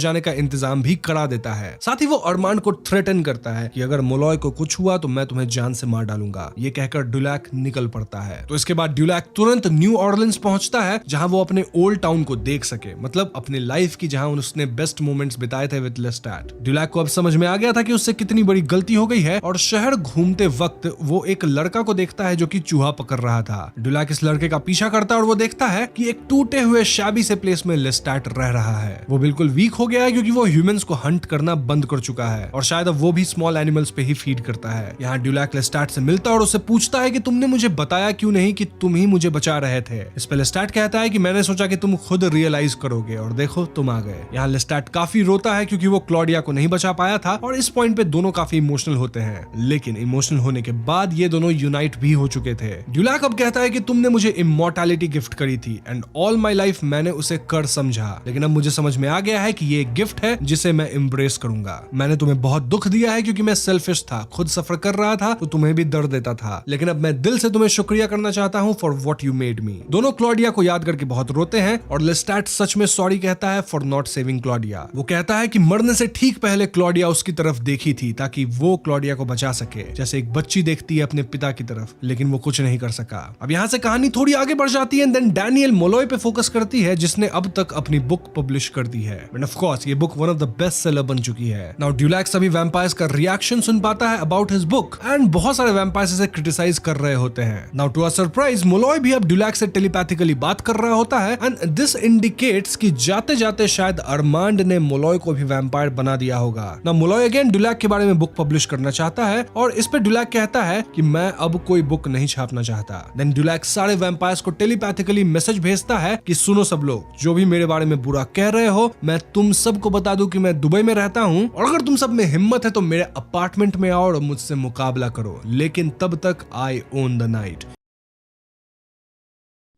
जाने का इंतजाम भी करा देता है। साथ ही वो अरमांड को थ्रेटन करता है कि अगर मोलॉय को कुछ हुआ तो मैं तुम्हें जान से मार डालूंगा। ये कहकर ड्यूलैक निकल पड़ता है। तो इसके बाद ड्यूलैक तुरंत न्यू ऑरलिंस पहुंचता है, जहां वो अपने ओल्ड टाउन को देख सके, मतलब अपने लाइफ की जहां उसने बेस्ट मोमेंट्स बिताए थे विद लेस्टैट। ड्यूलैक को अब समझ में आ गया था कि उससे कितनी बड़ी गलती हो गई है, और शहर घूमते वक्त वो एक लड़का को देखता है जो कि चूहा पकड़ रहा था। ड्यूलैक इस लड़के का पीछा करता है और वो देखता है कि एक टूटे हुए शाबी से प्लेस में लेस्टैट रह रहा है। वो बिल्कुल वीक हो गया है क्योंकि वो ह्यूमंस को हंट करना बंद कर चुका है, और शायद अब वो भी स्मॉल एनिमल्स पे ही फीड करता है। यहाँ ड्यूलैक लेस्टैट से मिलता है और उससे पूछता है कि तुमने मुझे बताया क्यों नहीं कि तुम ही मुझे बचा रहे थे। इस पे लेस्टैट कहता है कि मैंने सोचा कि तुम खुद रियलाइज करोगे, और देखो तुम आ गए। यहाँ लेस्टैट काफी रोता है क्योंकि वो क्लॉडिया को नहीं बचा पाया था, और इस पॉइंट पे दोनों काफी इमोशनल होते हैं। लेकिन इमोशनल होने के बाद ये दोनों यूनाइट भी हो चुके थे। ड्यूलैक अब कहता है कि तुमने मुझे इमॉर्टैलिटी गिफ्ट करी थी, एंड ऑल माई लाइफ मैंने उसे कर समझा, लेकिन अब मुझे समझ में आ गया है कि ये एक गिफ्ट है जिसे मैं एम्ब्रेस करूंगा। मैंने तुम्हें बहुत दुख दिया है क्योंकि मैं सेल्फिश था, खुद सफर कर रहा था तो तुम्हें भी दर्द देता था, लेकिन अब मैं दिल से तुम्हें शुक्रिया करना चाहता हूँ for what you made me. दोनों क्लॉडिया को याद करके बहुत रोते हैं, और लेस्टैट सच में सॉरी कहता है फॉर नॉट सेविंग क्लॉडिया। वो कहता है कि मरने से ठीक पहले क्लॉडिया उसकी तरफ देखी थी ताकि वो क्लॉडिया को बचा सके, जैसे एक बच्ची देखती है अपने पिता की तरफ, लेकिन वो कुछ नहीं कर सका। अब यहाँ से कहानी थोड़ी आगे बढ़ जाती है, देन डैनियल मोलॉय पे फोकस करती है, जिसने अब तक अपनी बुक पब्लिश कर दी है। एंड ऑफ कोर्स ये book one of the best seller बन चुकी है। नाउ ड्यूलैक सभी वैम्पायर्स का रिएक्शन सुन पाता है अबाउट हिज बुक, एंड बहुत सारे वैम्पायर्स इसे क्रिटिसाइज कर रहे होते हैं। Now to our surprise Molloy भी अब ड्यूलैक से टेलीपैथिकली बात कर रहा होता है, एंड दिस इंडिकेट्स कि जाते जाते शायद अरमांड ने मोलॉय को भी वैम्पायर बना दिया होगा। नाउ मोलॉय अगेन ड्यूलैक के बारे में बुक पब्लिश करना चाहता है, और इस पे ड्यूलैक कहता है कि मैं अब कोई बुक नहीं छापना चाहता। देन ड्यूलैक सारे वैम्पायर्स को टेलीपैथिकली मैसेज भेजता है कि सुनो सब लोग, जो भी मेरे बारे में बुरा कह रहे हो, मैं तुम सबको बता दूं कि मैं दुबई में रहता हूं, और अगर तुम सब में हिम्मत है तो मेरे अपार्टमेंट में आओ और मुझसे मुकाबला करो, लेकिन तब तक आई ओन द नाइट।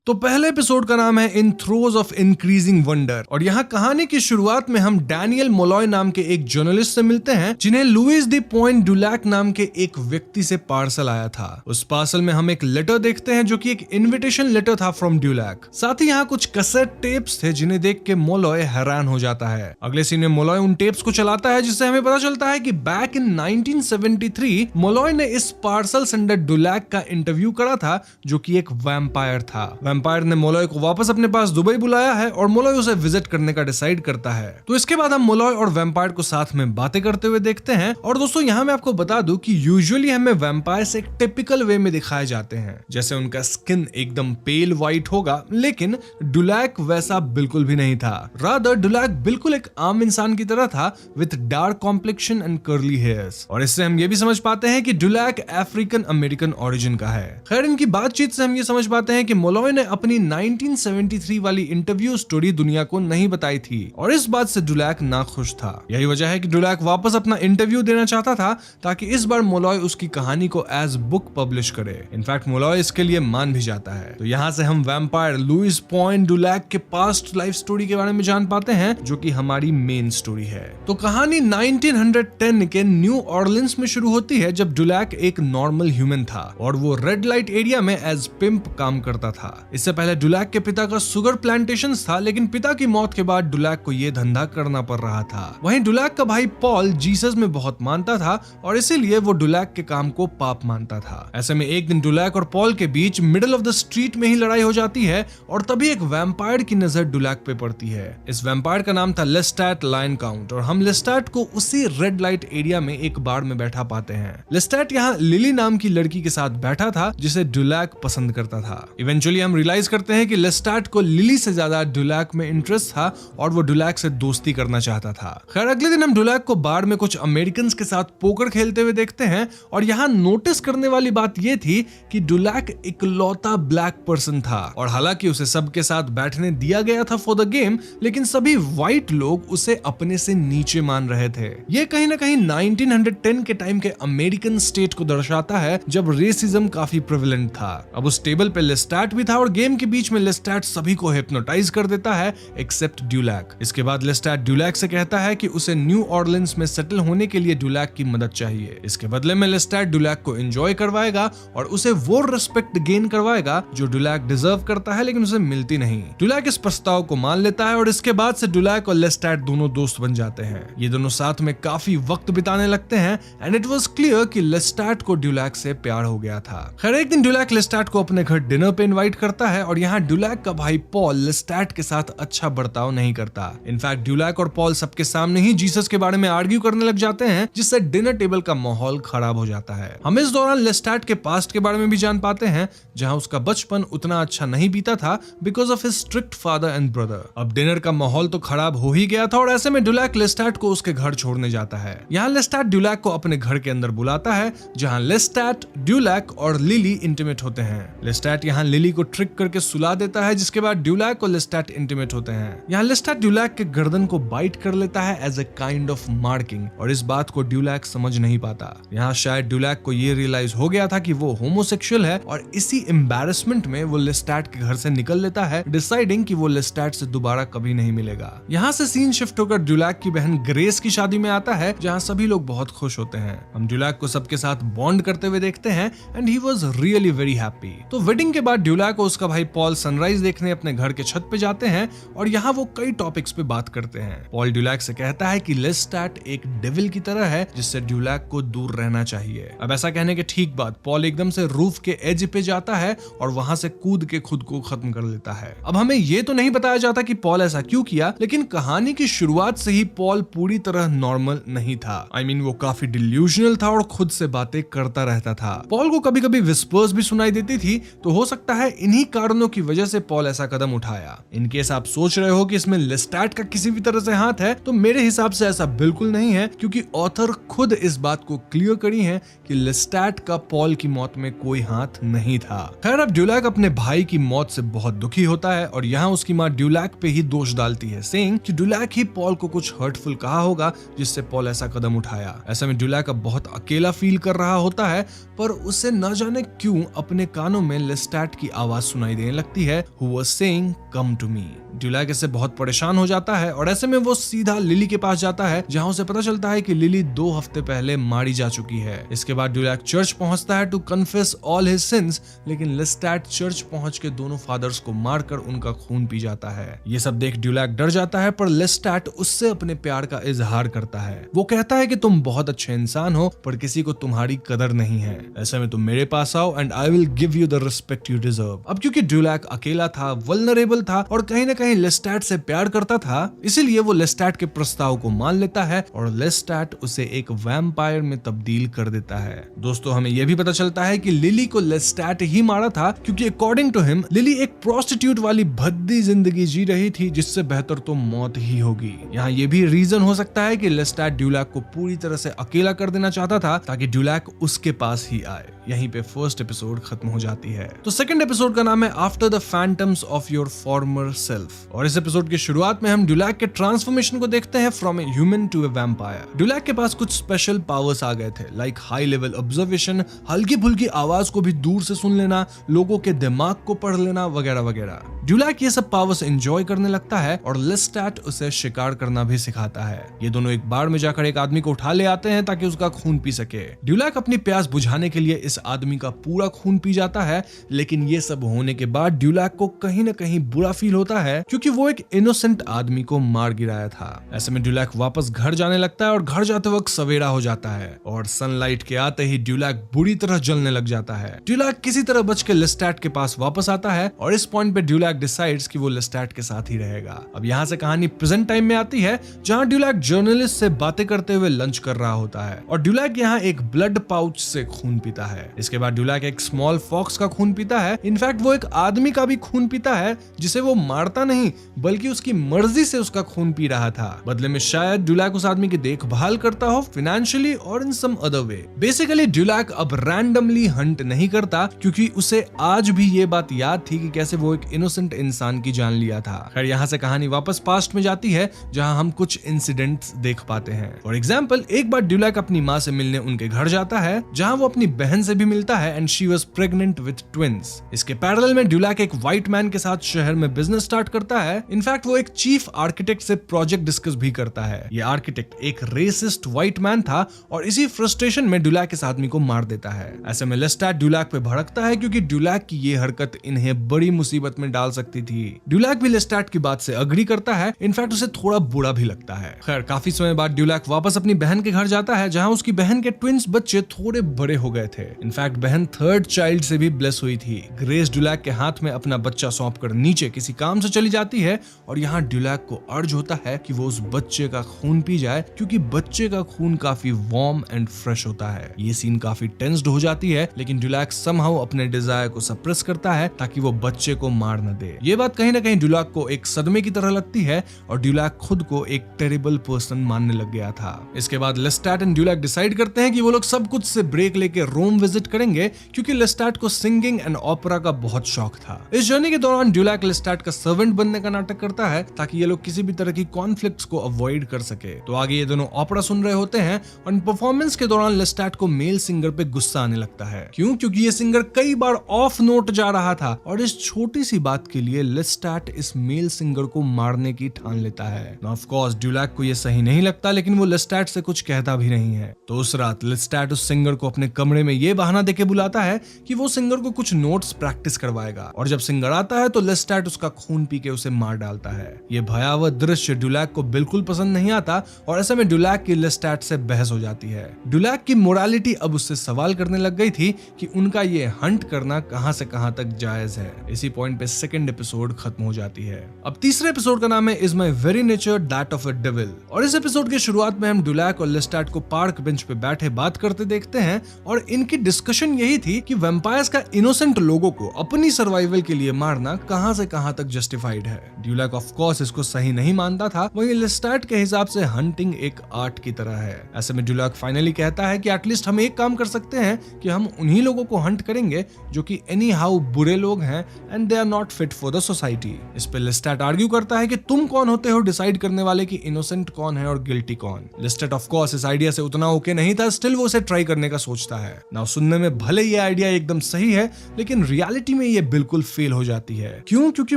तो पहले एपिसोड का नाम है इन थ्रोज ऑफ इंक्रीजिंग वंडर, और यहाँ कहानी की शुरुआत में हम डैनियल मोलॉय नाम के एक जर्नलिस्ट से मिलते हैं, जिन्हें लुइस द पॉइंट ड्यूलैक नाम के एक व्यक्ति से पार्सल आया था। उस पार्सल में हम एक लेटर देखते हैं जो कि एक इनविटेशन लेटर था फ्रॉम ड्यूलैक। साथ ही यहाँ कुछ कैसेट टेप्स थे जिन्हें देख के मोलॉय हैरान हो जाता है। अगले सीन में मोलॉय उन टेप्स को चलाता है, जिससे हमें पता चलता है कि बैक इन 1973 मोलॉय ने इस पार्सल सेंडर ड्यूलैक का इंटरव्यू करा था, जो कि एक वैम्पायर था। वैम्पायर ने मोलॉय को वापस अपने पास दुबई बुलाया है और मोलॉय उसे विजिट करने का डिसाइड करता है। तो इसके बाद हम मोलॉय और वैम्पायर को साथ में बातें करते हुए देखते हैं। और दोस्तों यहाँ मैं आपको बता दूं कि यूजुअली हमें वैम्पायर्स एक टिपिकल वे में दिखाए जाते हैं, जैसे उनका स्किन एकदम पेल व्हाइट होगा, लेकिन डुलैक वैसा बिल्कुल भी नहीं था। रादर डुलैक बिल्कुल एक आम इंसान की तरह था with dark complexion and curly hairs. और इससे हम ये भी समझ पाते हैं कि डुलैक अफ्रीकन अमेरिकन ओरिजिन का है। खैर इनकी बातचीत से हम ये समझ पाते हैं कि मोलॉय ने अपनी 1973 वाली इंटरव्यू स्टोरी दुनिया को नहीं बताई थी और इस बात से डुलैक नाखुश था। यही वजह है कि डुलैक वापस अपना इंटरव्यू देना चाहता था ताकि इस बार मोलॉय उसकी कहानी को एज बुक पब्लिश करे। इनफैक्ट मोलॉय इसके लिए मान भी जाता है। तो यहाँ से हम वैम्पायर लुइस पॉइंट डुलैक के पास्ट लाइफ स्टोरी के बारे में जान पाते हैं, जो कि हमारी मेन स्टोरी है। तो कहानी 1910 के न्यू ऑरलिंस में शुरू होती है, जब डुलैक एक नॉर्मल ह्यूमन था और वो रेड लाइट एरिया में एज पिंप काम करता था। इससे पहले डुलैक के पिता का शुगर प्लांटेशन था, लेकिन पिता की मौत के बाद डुलैक को ये धंधा करना पड़ रहा था। वहीं डुलैक का भाई पॉल जीसस में बहुत मानता था और इसीलिए वो डुलैक के काम को पाप मानता था। ऐसे में एक दिन डुलैक और पॉल के बीच मिडिल ऑफ द स्ट्रीट में ही लड़ाई हो जाती है और तभी एक वैम्पायर की नजर डुलैक पे पड़ती है। इस वैम्पायर का नाम था लेस्टैट लायन काउंट और हम लेस्टैट को उसी रेड लाइट एरिया में एक बार में बैठा पाते हैं। लेस्टैट यहाँ लिली नाम की लड़की के साथ बैठा था जिसे डुलैक पसंद करता था। इवेंचुअली हम रियलाइज करते हैं कि लेस्टैट को लिली से ज्यादा डुलैक में इंटरेस्ट था और वो डुलैक से दोस्ती करना चाहता था। खैर अगले दिन हम डुलैक को बार में कुछ अमेरिकन के साथ पोकर खेलते हुए देखते हैं और यहाँ नोटिस करने वाली बात यह थी कि डुलैक इकलौता ब्लैक पर्सन था और हालांकि उसे सबके साथ बैठने दिया गया था फॉर द गेम, लेकिन सभी व्हाइट लोग उसे अपने से नीचे मान रहे थे। ये कहीं ना कहीं 1910 के टाइम के अमेरिकन स्टेट को दर्शाता है जब रेसिज्म काफी प्रेवलेंट था। अब उस टेबल पे लेस्टैट भी था और गेम के बीच में लेस्टैट सभी को हिप्नोटाइज कर देता है एक्सेप्ट डुलैक। इसके बाद लेस्टैट डुलैक से कहता है कि उसे न्यू ऑरलिंस में सेटल होने के लिए डुलैक की मदद चाहिए। इसके बदले में लेस्टैट डुलैक को एंजॉय करवाएगा और उसे वो रिस्पेक्ट गेन करवाएगा जो डुलैक डिजर्व करता है, लेकिन उसे मिलती नहीं। डुलैक इस प्रस्ताव को मान लेता है और इसके बाद से डुलैक और लेस्टैट दोनों दोस्त बन जाते हैं। ये दोनों साथ में काफी वक्त बिताने लगते हैं एंड इट वाज क्लियर कि लेस्टैट को डुलैक से प्यार हो गया था। खैर एक दिन डुलैक लेस्टैट को अपने घर डिनर पे इनवाइट करता है और यहाँ डुलैक का भाई पॉल लेस्टैट के साथ अच्छा बर्ताव नहीं करता। इनफैक्ट डुलैक और पॉल सबके सामने ही जीसस के बारे में आर्ग्यू करने लग जाते हैं, जिससे डिनर टेबल का माहौल खराब हो जाता है। हम इस दौरान लेस्टैट के पास्ट के बारे में भी जान पाते हैं, जहां उसका बचपन उतना अच्छा नहीं बीता था because of his strict father and brother. अब डिनर का माहौल तो खराब हो ही गया था और ऐसे में डुलैक लेस्टैट को उसके घर छोड़ने जाता है। यहाँ लेस्टैट डुलैक को अपने घर के अंदर बुलाता है, जहाँ लेस्टैट, डुलैक और लिली इंटीमेट होते हैं। लेस्टैट यहाँ लिली को ट्रिक करके सुला देता है, जिसके बाद डुलैक और लेस्टैट इंटीमेट होते हैं। यहाँ लेस्टैट डुलैक के गर्दन को बाइट कर लेता है as a kind of marking और इस बात को डुलैक समझ नहीं पाता। यहाँ शायद डुलैक को ये रियलाइज हो गया था कि वो होमोसेक्सुअल है और इसी एम्बैरेसमेंट में वो लेस्टैट के घर से निकल लेता है, डिसाइडिंग कि वो लेस्टैट से दोबारा कभी नहीं मिलेगा। यहाँ से सीन शिफ्ट होकर डुलैक की बहन ग्रेस की शादी में आता है, जहाँ सभी लोग बहुत खुश होते हैं। हम डुलैक को सबके साथ बॉन्ड करते हुए देखते हैं and he was really very happy. तो वेडिंग के बाद डुलैक और उसका भाई पॉल सनराइज देखने अपने घर के छत पे जाते हैं और यहाँ वो कई टॉपिक्स पे बात करते हैं। पॉल डुलैक से कहता है कि लेस्टैट एक डेविल की तरह है जिससे डुलैक को दूर रहना चाहिए। अब ऐसा कहने के ठीक बाद पॉल एकदम से रूफ के एज पे जाता है और वहां से कूद के खुद को खत्म कर लेता है। अब हमें ये तो नहीं बताया जाता कि पॉल ऐसा क्यों किया, लेकिन कहानी की शुरुआत से ही पॉल पूरी तरह नॉर्मल नहीं था। I mean, वो काफी डिल्यूजनल था और खुद से बातें करता रहता था। पॉल को कभी कभी विस्पर्स भी सुनाई देती थी, तो हो सकता है इन्हीं कारणों की वजह से पॉल ऐसा कदम उठाया। इनकेस आप सोच रहे हो कि इसमें लेस्टैट का किसी भी तरह से हाथ है, तो मेरे हिसाब से ऐसा बिल्कुल नहीं है, क्योंकि ऑथर खुद इस बात को क्लियर करी है कि लेस्टैट का पॉल की मौत में कोई हाथ नहीं था। खैर अब डुलैक अपने भाई की मौत से बहुत दुखी होता है और यहाँ उसकी माँ डुलैक पे ही दोष डालती है, सेइंग कि डुलैक ही पॉल को कुछ हर्टफुल कहा होगा जिससे पॉल ऐसा कदम उठाया। ऐसे में डुलैक अब बहुत अकेला फील कर रहा होता है, पर उसे न जाने क्यों अपने कानों में लेस्टैट की आवाज सुनाई देने लगती है, who was saying come to me. Dulac इससे बहुत परेशान हो जाता है और ऐसे में वो सीधा लिली के पास जाता है, जहां उसे पता चलता है कि लिली 2 हफ्ते पहले मारी जा चुकी है। इसके बाद ड्यूलैक चर्च पहुंचता है to confess all his sins, लेकिन लेस्टैट चर्च पहुंच के दोनों फादर्स को मारकर उनका खून पी जाता है। ये सब देख ड्यूलैक डर जाता है, पर लेस्टैट उससे अपने प्यार का इजहार करता है। वो कहता है कि तुम बहुत अच्छे इंसान हो, पर किसी को तुम्हारी कदर नहीं है। ऐसे में तुम मेरे पास आओ and I will give you the respect you deserve. अब क्योंकि ड्यूलैक अकेला था, वल्नरेबल था और कहीं ना कहीं लेस्टैट से प्यार करता था, इसीलिए वो लेस्टैट के प्रस्ताव को मान लेता है और लेस्टैट उसे एक वैम्पायर में तब्दील कर देता है। दोस्तों, हमें यह भी पता चलता है कि लिली को लेस्टैट ही मारा था, क्योंकि अकॉर्डिंग टू हिम लिली एक प्रोस्टिट्यूट वाली भद्दी जिंदगी जी रही थी, जिससे बेहतर तो मौत ही होगी। यहाँ ये भी रीजन हो सकता है कि लेस्टैट ड्यूलैक को पूरी तरह से अकेला कर देना चाहता था, ताकि ड्यूलैक उसके पास ही आए। यहीं पे फर्स्ट एपिसोड खत्म हो जाती है। तो सेकंड एपिसोड का नाम है after the phantoms of your farmer self, और इस एपिसोड की शुरुआत में हम ड्यूलैक के ट्रांसफॉर्मेशन को देखते हैं from a human to a vampire. Dulac के पास कुछ स्पेशल पावर्स आ गए थे, लाइक हाई लेवल ऑब्जर्वेशन, हल्की फुल्की आवाज को भी दूर से सुन लेना, लोगों के दिमाग को पढ़ लेना वगैरह वगैरह। ड्यूलैक ये सब पावर्स एंजॉय करने लगता है और लेस्टैट उसे शिकार करना भी सिखाता है। ये दोनों एक बार में जाकर एक आदमी को उठा ले आते हैं ताकि उसका खून पी सके। ड्यूलैक अपनी प्यास बुझाने के लिए इस आदमी का पूरा खून पी जाता है, लेकिन ये सब होने के बाद ड्यूलैक को कहीं ना कहीं बुरा फील होता है, क्योंकि वो एक इनोसेंट आदमी को मार गिराया था। ऐसे में ड्यूलैक वापस घर जाने लगता है और घर जाते वक्त सवेरा हो जाता है और सनलाइट के आते ही ड्यूलैक बुरी तरह जलने लग जाता है। ड्यूलैक किसी तरह बच के लेस्टैट के पास वापस आता है और इस पॉइंट पे ड्यूलैक डिसाइड्स कि वो लेस्टैट के साथ ही रहेगा। अब यहाँ से कहानी प्रेजेंट टाइम में आती है, जहाँ ड्यूलैक जर्नलिस्ट से बातें करते हुए लंच कर रहा होता है और ड्यूलैक यहाँ एक ब्लड पाउच से खून पीता है। इसके बाद ड्यूलैक एक स्मॉल फॉक्स का खून पीता है। इनफैक्ट वो एक आदमी का भी खून पीता है, जिसे वो मारता नहीं बल्कि उसकी मर्जी से उसका खून पी रहा था। बदले में शायद ड्यूलैक उस आदमी की देखभाल करता हो फाइनेंशियली और इन सम अदर वे। बेसिकली ड्यूलैक अब रैंडमली हंट नहीं करता, क्योंकि उसे आज भी ये बात याद थी कि कैसे वो एक इनोसेंट इंसान की जान लिया था। खैर, यहाँ से कहानी वापस पास्ट में जाती है, जहाँ हम कुछ इंसिडेंट्स देख पाते हैं। फॉर एग्जाम्पल, एक बार ड्यूलैक अपनी माँ से मिलने उनके घर जाता है, जहाँ वो अपनी बहन से भी मिलता है and she was pregnant with twins. इसके पैरेलल में ड्यूलैक एक व्हाइट मैन के साथ शहर में बिजनेस स्टार्ट करता है। इनफैक्ट वो एक चीफ आर्किटेक्ट से प्रोजेक्ट डिस्कस भी करता है। ये आर्किटेक्ट एक रेसिस्ट व्हाइट मैन था और इसी फ्रस्ट्रेशन में ड्यूलैक इस आदमी को मार देता है। ऐसे में लेस्टैट ड्यूलैक पे भड़कता है, क्योंकि ड्यूलैक की ये हरकत इन्हें बड़ी मुसीबत में डाल सकती थी। ड्यूलैक भी लेस्टैट की बात से अग्री करता है। इनफैक्ट उसे थोड़ा बुरा भी लगता है। खैर, काफी समय बाद ड्यूलैक वापस अपनी बहन के घर जाता है, जहां उसकी बहन के ट्विंस बच्चे थोड़े बड़े हो गए थे। इनफैक्ट बहन थर्ड चाइल्ड से भी ब्लेस हुई थी। ग्रेस ड्यूलैक के हाथ में अपना बच्चा सौंपकर नीचे किसी काम से चली जाती है और यहाँ ड्यूलैक को अर्ज होता है कि वो उस बच्चे का खून पी जाए, क्योंकि बच्चे का खून काफी वार्म एंड फ्रेश होता है। ये सीन काफी टेंस्ड हो जाती है, लेकिन ड्यूलैक समहाउ अपने डिजायर को सप्रेस करता है ताकि वो बच्चे को मार न दे। ये बात कहीं ना कहीं ड्यूलैक को एक सदमे की तरह लगती है और ड्यूलैक खुद को एक टेरिबल पर्सन मानने लग गया था। इसके बाद लेस्टैट एंड ड्यूलैक डिसाइड करते हैं कि वो लोग सब कुछ से ब्रेक लेके रोम विजिट करेंगे, क्योंकि लेस्टैट को सिंगिंग एंड ओपेरा का बहुत शौक था। इस जर्नी के दौरान ड्यूलैक लेस्टैट का सर्वेंट बनने का नाटक करता है, ताकि ये लोग किसी भी तरह की कॉन्फ्लिक्ट्स को अवॉइड कर सके। तो आगे ये दोनों ओपेरा सुन रहे होते हैं और परफॉर्मेंस के दौरान लेस्टैट को मेल सिंगर पे गुस्सा आने लगता है। क्यों? क्योंकि ये सिंगर कई बार ऑफ नोट जा रहा था और इस छोटी सी बात के लिए लेस्टैट इस मेल सिंगर को मारने की ठान लेता है। ऑफ कोर्स ड्यूलैक को ये सही नहीं लगता, लेकिन वो लेस्टैट से कुछ कहता भी नहीं है। तो उस रात लेस्टैट उस सिंगर को अपने कमरे में ये बहाना देके बुलाता है कि वो सिंगर को कुछ नोट्स प्रैक्टिस करवाएगा, और जब सिंगर आता है तो लेस्टैट उसका खून पी के उसे मार डालता है। ये भयावह दृश्य ड्यूलैक को बिल्कुल पसंद नहीं आता और ऐसे में ड्यूलैक की लेस्टैट से बहस हो जाती है। ड्यूलैक की मोरालिटी अब उससे सवाल करने लग गई थी कि उनका ये हंट करना कहां से कहां तक जायज है। इसी पॉइंट पे सेकंड एपिसोड खत्म हो जाती है। अब तीसरे एपिसोड का नाम है is my very nature that of a devil, और इस एपिसोड की शुरुआत में हम ड्यूलैक और लेस्टैट को पार्क बेंच पे बैठे बात करते देखते हैं और इनकी डिस्कशन यही थी कि वैम्पायर्स का इनोसेंट लोगों को अपनी सर्वाइवल के लिए मारना कहां से कहां तक जस्टिफाइड है। ड्यूलैक ऑफ कोर्स इसको सही नहीं मानता था, वहीं लेस्टैट के हिसाब से हंटिंग एक आर्ट की तरह है। ऐसे में ड्यूलैक फाइनली कहता है कि एटलीस्ट हम एक काम कर सकते हैं कि हम उन्हीं लोगों को हंट करेंगे जो कि एनी हाउ बुरे लोग हैं and they are not fit for the society. इस पे लेस्टैट आर्ग्यू करता है कि तुम कौन होते हो डिसाइड करने वाले कि इनोसेंट कौन है और गिल्टी कौन। लेस्टैट ऑफ कोर्स इस आइडिया से उतना ओके नहीं था, स्टिल वो उसे ट्राई करने का सोचता है। नाउ सुनने में भले ये आइडिया एकदम सही है, लेकिन रियलिटी में ये बिल्कुल फेल हो जाती है। क्यों? क्योंकि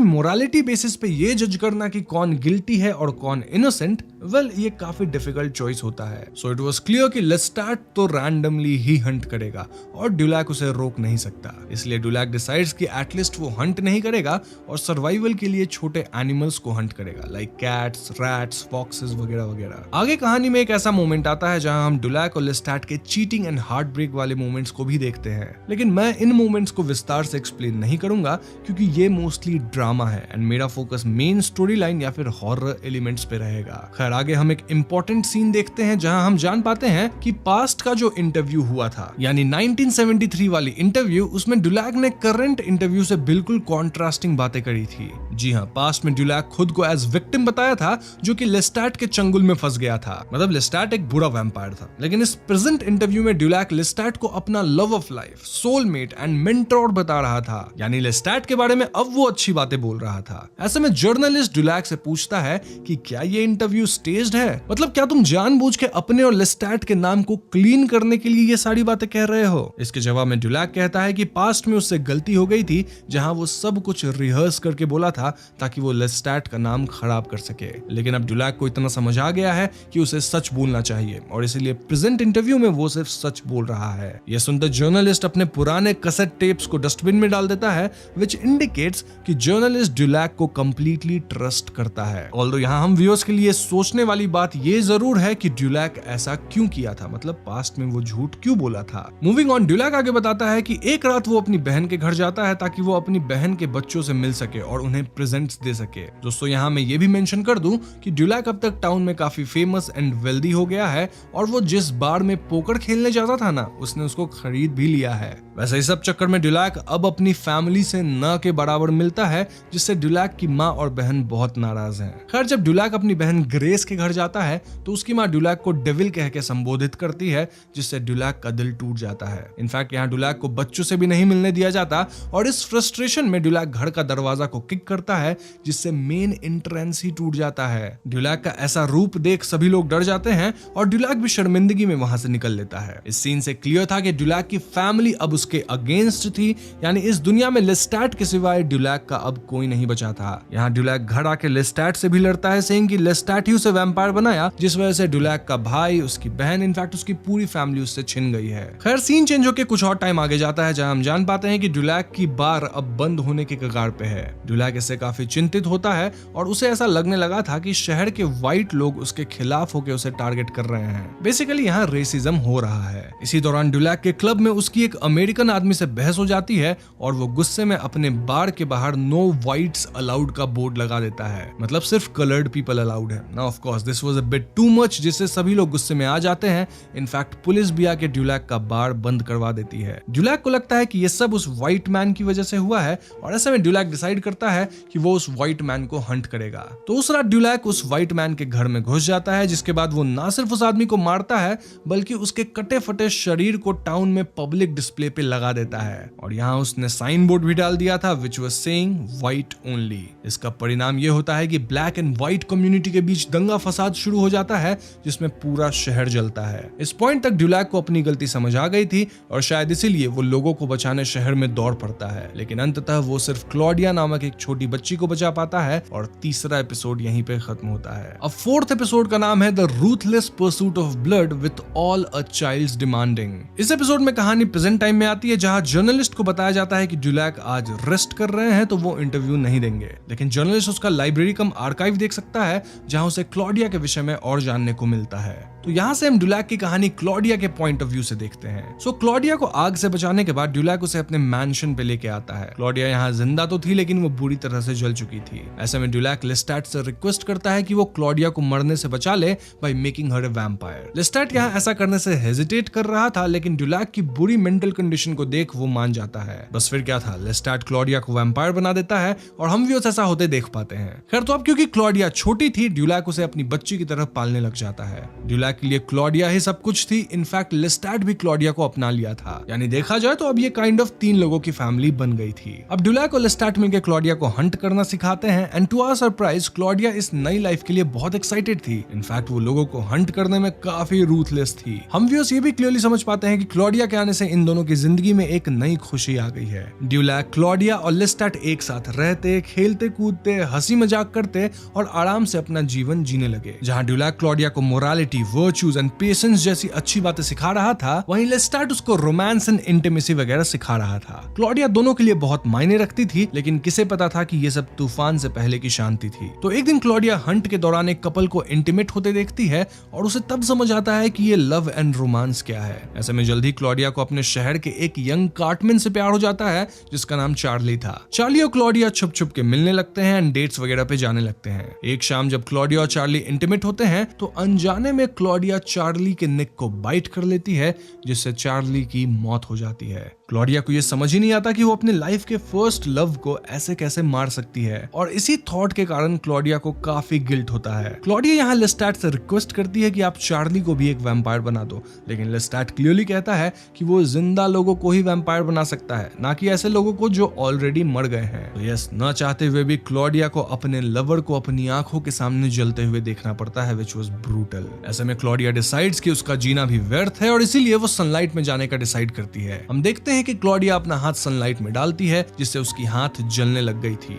मोरालिटी बेसिस पे ये जज करना कि कौन गिल्टी है और कौन इनोसेंट, वेल ये काफी डिफिकल्ट चॉइस होता है। सो इट वाज क्लियर कि लेस्टाट तो रैंडमली ही हंट करेगा और ड्यूलैक उसे रोक नहीं सकता। इसलिए ड्यूलैक डिसाइड्स कि एटलीस्ट वो हंट नहीं करेगा और सर्वाइवल के लिए छोटे एनिमल्स को हंट करेगा, लाइक कैट्स, रैट्स, फॉक्सेस वगैरह वगैरह। आगे कहानी में एक ऐसा मोमेंट आता है जहां हम ड्यूलैक और लेस्टाट के चीटिंग एंड हार्ट ब्रेक वाले मोमेंट्स को भी देखते हैं, लेकिन मैं इन मोमेंट्स को विस्तार से एक्सप्लेन नहीं करूंगा क्योंकि ये मोस्टली ड्रामा है एंड मेरा फोकस मेन स्टोरी लाइन या फिर हॉरर एलिमेंट्स पे रहेगा। खैर आगे हम एक इंपॉर्टेंट सीन देखते हैं जहां हम जान पाते हैं कि पास्ट का जो इंटरव्यू हुआ था, यानी 1973 वाली इंटरव्यू, उसमें ड्यूलैक ने करंट इंटरव्यू से बिल्कुल कॉन्ट्रास्टिंग बातें करी थी। जी हाँ, पास्ट में ड्यूलैक खुद को एज विक्टिम बताया था जो कि लेस्टाट के चंगुल में फंस गया था। मतलब लेस्टाट एक बुरा वैम्पायर था, लेकिन इस प्रेजेंट इंटरव्यू में ड्यूलैक लेस्टाट को अपना love of life, soulmate and mentor बता रहा था। यानी लेस्टाट के बारे में अब वो अच्छी बातें बोल रहा था। ऐसे में जर्नलिस्ट ड्यूलैक से पूछता है कि क्या ये इंटरव्यू स्टेज्ड है? मतलब क्या तुम जानबूझ के अपने और लेस्टाट के नाम को क्लीन करने के लिए ये सारी बातें कह रहे हो? इसके जवाब में ड्यूलैक कहता है कि पास्ट में उससे गलती हो गई थी जहां वो सब कुछ रिहर्स करके बोला था ताकि वो लेस्टाट का नाम खराब कर सके। लेकिन अब ड्यूलैक को इतना समझ आ गया है कि उसे सच बोलना चाहिए और इसीलिए प्रेजेंट इंटरव्यू में वो सिर्फ सच बोल रहा है। यह सुनकर जर्नलिस्ट अपने पुराने कैसेट टेप्स को डस्टबिन में डाल देता है, विच इंडिकेट्स कि जर्नलिस्ट ड्यूलैक को कंप्लीटली ट्रस्ट करता है। ऑल्दो यहाँ हम व्यूअर्स के लिए सोचने वाली बात ये जरूर है कि ड्यूलैक ऐसा क्यों किया था, मतलब पास्ट में वो झूठ क्यों बोला था। मूविंग ऑन, ड्यूलैक आगे बताता है कि एक रात वो अपनी बहन के घर जाता है ताकि वो अपनी बहन के बच्चों से मिल सके और उन्हें प्रेजेंट्स दे सके। दोस्तों यहाँ मैं ये भी मेंशन कर दूं कि ड्यूलैक अब तक टाउन में काफी फेमस एंड वेल्दी हो गया है और वो जिस बार में पोकर खेलने जाता था ना, उसने उसको खरीद भी लिया है। वैसे इस सब चक्कर में ड्यूलैक अब अपनी फैमिली से न के बराबर मिलता है, जिससे ड्यूलैक की माँ और बहन बहुत नाराज हैं। खैर जब ड्यूलैक अपनी बहन ग्रेस के घर जाता है तो उसकी माँ ड्यूलैक को डेविल कह के संबोधित करती है, जिससे ड्यूलैक का दिल टूट जाता है। इनफैक्ट यहाँ ड्यूलैक को बच्चों से भी नहीं मिलने दिया जाता और इस फ्रस्ट्रेशन में ड्यूलैक घर का दरवाजा को किक करता है, जिससे मेन एंट्रेंस ही टूट जाता है। ड्यूलैक का ऐसा रूप देख सभी लोग डर जाते हैं और ड्यूलैक भी शर्मिंदगी में वहां से निकल लेता है। इस सीन से क्लियर था कि ड्यूलैक की फैमिली अब उसके अगेंस्ट थी, यानी इस दुनिया में लेस्टाट के सिवाय ड्यूलैक का अब कोई नहीं बचा था। यहाँ ड्यूलैक घर आके लेस्टाट से भी लड़ता है, सेइंग कि लेस्टाट ही उसे वैम्पायर बनाया, जिस वजह से ड्यूलैक का भाई, उसकी बहन, इनफैक्ट उसकी पूरी फैमिली उससे छिन गई है। खैर सीन चेंज होकर कुछ और टाइम आगे जाता है जहां हम जान पाते हैं कि ड्यूलैक की बार अब बंद होने के कगार पे है। ड्यूलैक इससे काफी चिंतित होता है और उसे ऐसा लगने लगा था कि शहर के व्हाइट लोग उसके खिलाफ होकर उसे टारगेट कर रहे हैं। बेसिकली यहाँ रेसिज्म हो रहा है। इसी दौरान ड्यूलैक के क्लब में उसकी एक अमेरिकन आदमी से बहस हो जाती है और वो गुस्से में अपने बार के बाहर नो व्हाइट्स अलाउड का बोर्ड लगा देता है, मतलब सिर्फ कलर्ड पीपल अलाउड है। Now of course this was a bit too much, जिससे सभी लोग गुस्से में आ जाते हैं। इनफैक्ट पुलिस भी आके ड्यूलैक का बार बंद करवा देती है। ड्यूलैक को लगता है कि ये सब उस व्हाइट मैन की वजह से हुआ है और ऐसे में ड्यूलैक डिसाइड करता है कि वो उस व्हाइट मैन को हंट करेगा। तो उस रात ड्यूलैक उस व्हाइट मैन के घर में घुस जाता है, जिसके बाद वो ना सिर्फ उस आदमी को मारता है बल्कि उसके कटे फटे शरीर को टाउन में पब्लिक डिस्प्ले पे लगा देता है। और यहाँ उसने साइन बोर्ड भी डाल दिया था which was saying white only. इसका परिणाम ये होता है कि ब्लैक एंड व्हाइट कम्युनिटी के बीच दंगा फसाद शुरू हो जाता है, जिसमें पूरा शहर जलता है। इस पॉइंट तक ड्यूलैक को अपनी गलती समझ आ गई थी और शायद इसीलिए वो लोगों को बचाने शहर में दौड़ पड़ता है, लेकिन अंततः वो सिर्फ क्लॉडिया नामक एक छोटी बच्ची को बचा पाता है और तीसरा एपिसोड यहीं पे खत्म होता है। अब फोर्थ एपिसोड का नाम है the ruthless pursuit of blood with all a child's demanding. इस एपिसोड में कहानी प्रेजेंट टाइम में आती है जहां जर्नलिस्ट को बताया जाता है कि ड्यूलैक आज रेस्ट कर रहे हैं तो वो इंटरव्यू नहीं देंगे, लेकिन जर्नलिस्ट उसका लाइब्रेरी कम आर्काइव देख सकता है जहां उसे क्लॉडिया के विषय में और जानने को मिलता है। तो यहाँ से हम ड्यूलैक की कहानी क्लॉडिया के पॉइंट ऑफ व्यू से देखते हैं। सो क्लॉडिया को आग से बचाने के बाद ड्यूलैक उसे अपने मैंशन पे लेके आता है। क्लॉडिया यहाँ जिंदा तो थी लेकिन वो बुरी तरह से जल चुकी थी। ऐसे में ड्यूलैक लेस्टैट से रिक्वेस्ट करता है कि वो क्लॉडिया को मरने से बचा ले by making her a vampire. Lestat यहाँ ऐसा करने से हेजिटेट कर रहा था, लेकिन ड्यूलैक की बुरी मेंटल कंडीशन को देख वो मान जाता है। बस फिर क्या था, लेस्टैट क्लॉडिया को वैम्पायर बना देता है और हम भी ऐसा होते देख पाते हैं। खैर तो अब क्योंकि क्लॉडिया छोटी थी, ड्यूलैक उसे अपनी बच्ची की तरह पालने लग जाता है। ड्यूलैक के लिए क्लॉडिया ही सब कुछ थी। इनफैक्ट लेस्टैट भी क्लॉडिया को अपना लिया था। यानी देखा जाए तो अब ये काइंड ऑफ 3 लोगों की फैमिली बन गई थी। अब ड्यूलैक और लेस्टैट मिलकर क्लॉडिया को हंट हंट करना सिखाते हैं and to our surprise Claudia इस नई लाइफ के लिए बहुत एक्साइटेड थी। इनफैक्ट वो लोगों को हंट करने में काफी रूथलेस थी। हम व्यूअर्स ये भी क्लियरली समझ पाते हैं कि क्लॉडिया के आने से इन दोनों की जिंदगी में एक नई खुशी आ गई है। ड्यूलैक, क्लॉडिया और लेस्टैट एक साथ रहते, खेलते कूदते, हंसी मजाक करते और आराम से अपना जीवन जीने लगे। जहां ड्यूलैक क्लॉडिया को मोरालिटी, वर्च्यूज एंड पेशेंस जैसी अच्छी बातें सिखा रहा था, वहीं लेस्टैट उसको रोमांस एंड इंटीमेसी वगैरह सिखा रहा था। क्लॉडिया दोनों के लिए बहुत मायने रखती थी, लेकिन किसे पता था कि ये सब तूफान से पहले की शांति थी। तो एक दिन क्लॉडिया हंट के दौरान एक कपल को इंटीमेट होते देखती है और उसे तब समझ आता है कि ये लव एंड रोमांस क्या है। ऐसे में जल्दी क्लॉडिया को अपने शहर के एक यंग कार्टमैन से प्यार हो जाता है जिसका नाम चार्ली था। चार्ली और क्लॉडिया छुप छुप के मिलने लगते हैं एंड डेट्स वगैरह पे जाने लगते हैं। एक शाम जब क्लॉडिया और चार्ली इंटीमेट होते हैं तो अनजाने में क्लॉडिया चार्ली के नेक को बाइट कर लेती है, जिससे चार्ली की मौत हो जाती है। क्लॉडिया को यह समझ ही नहीं आता कि वो अपने लाइफ के फर्स्ट लव को ऐसे कैसे मार सकती है और इसी थॉट के कारण क्लॉडिया को काफी गिल्ट होता है। क्लॉडिया यहाँ लेस्टैट से रिक्वेस्ट करती है कि आप चार्ली को भी एक वैम्पायर बना दो, लेकिन लेस्टैट क्लियरली कहता है कि वो जिंदा लोगों को ही वैम्पायर बना सकता है, ना कि ऐसे लोगों को जो ऑलरेडी मर गए हैं। तो यस, न चाहते हुए भी क्लॉडिया को अपने लवर को अपनी आंखों के सामने जलते हुए देखना पड़ता है, व्हिच वाज ब्रूटल। ऐसे में क्लॉडिया डिसाइड्स कि उसका जीना भी व्यर्थ है और इसीलिए वो सनलाइट में जाने का डिसाइड करती है। हम देखते हैं कि क्लॉडिया अपना हाथ सनलाइट में डालती है, जिससे उसकी हाथ जलने लग गई थी।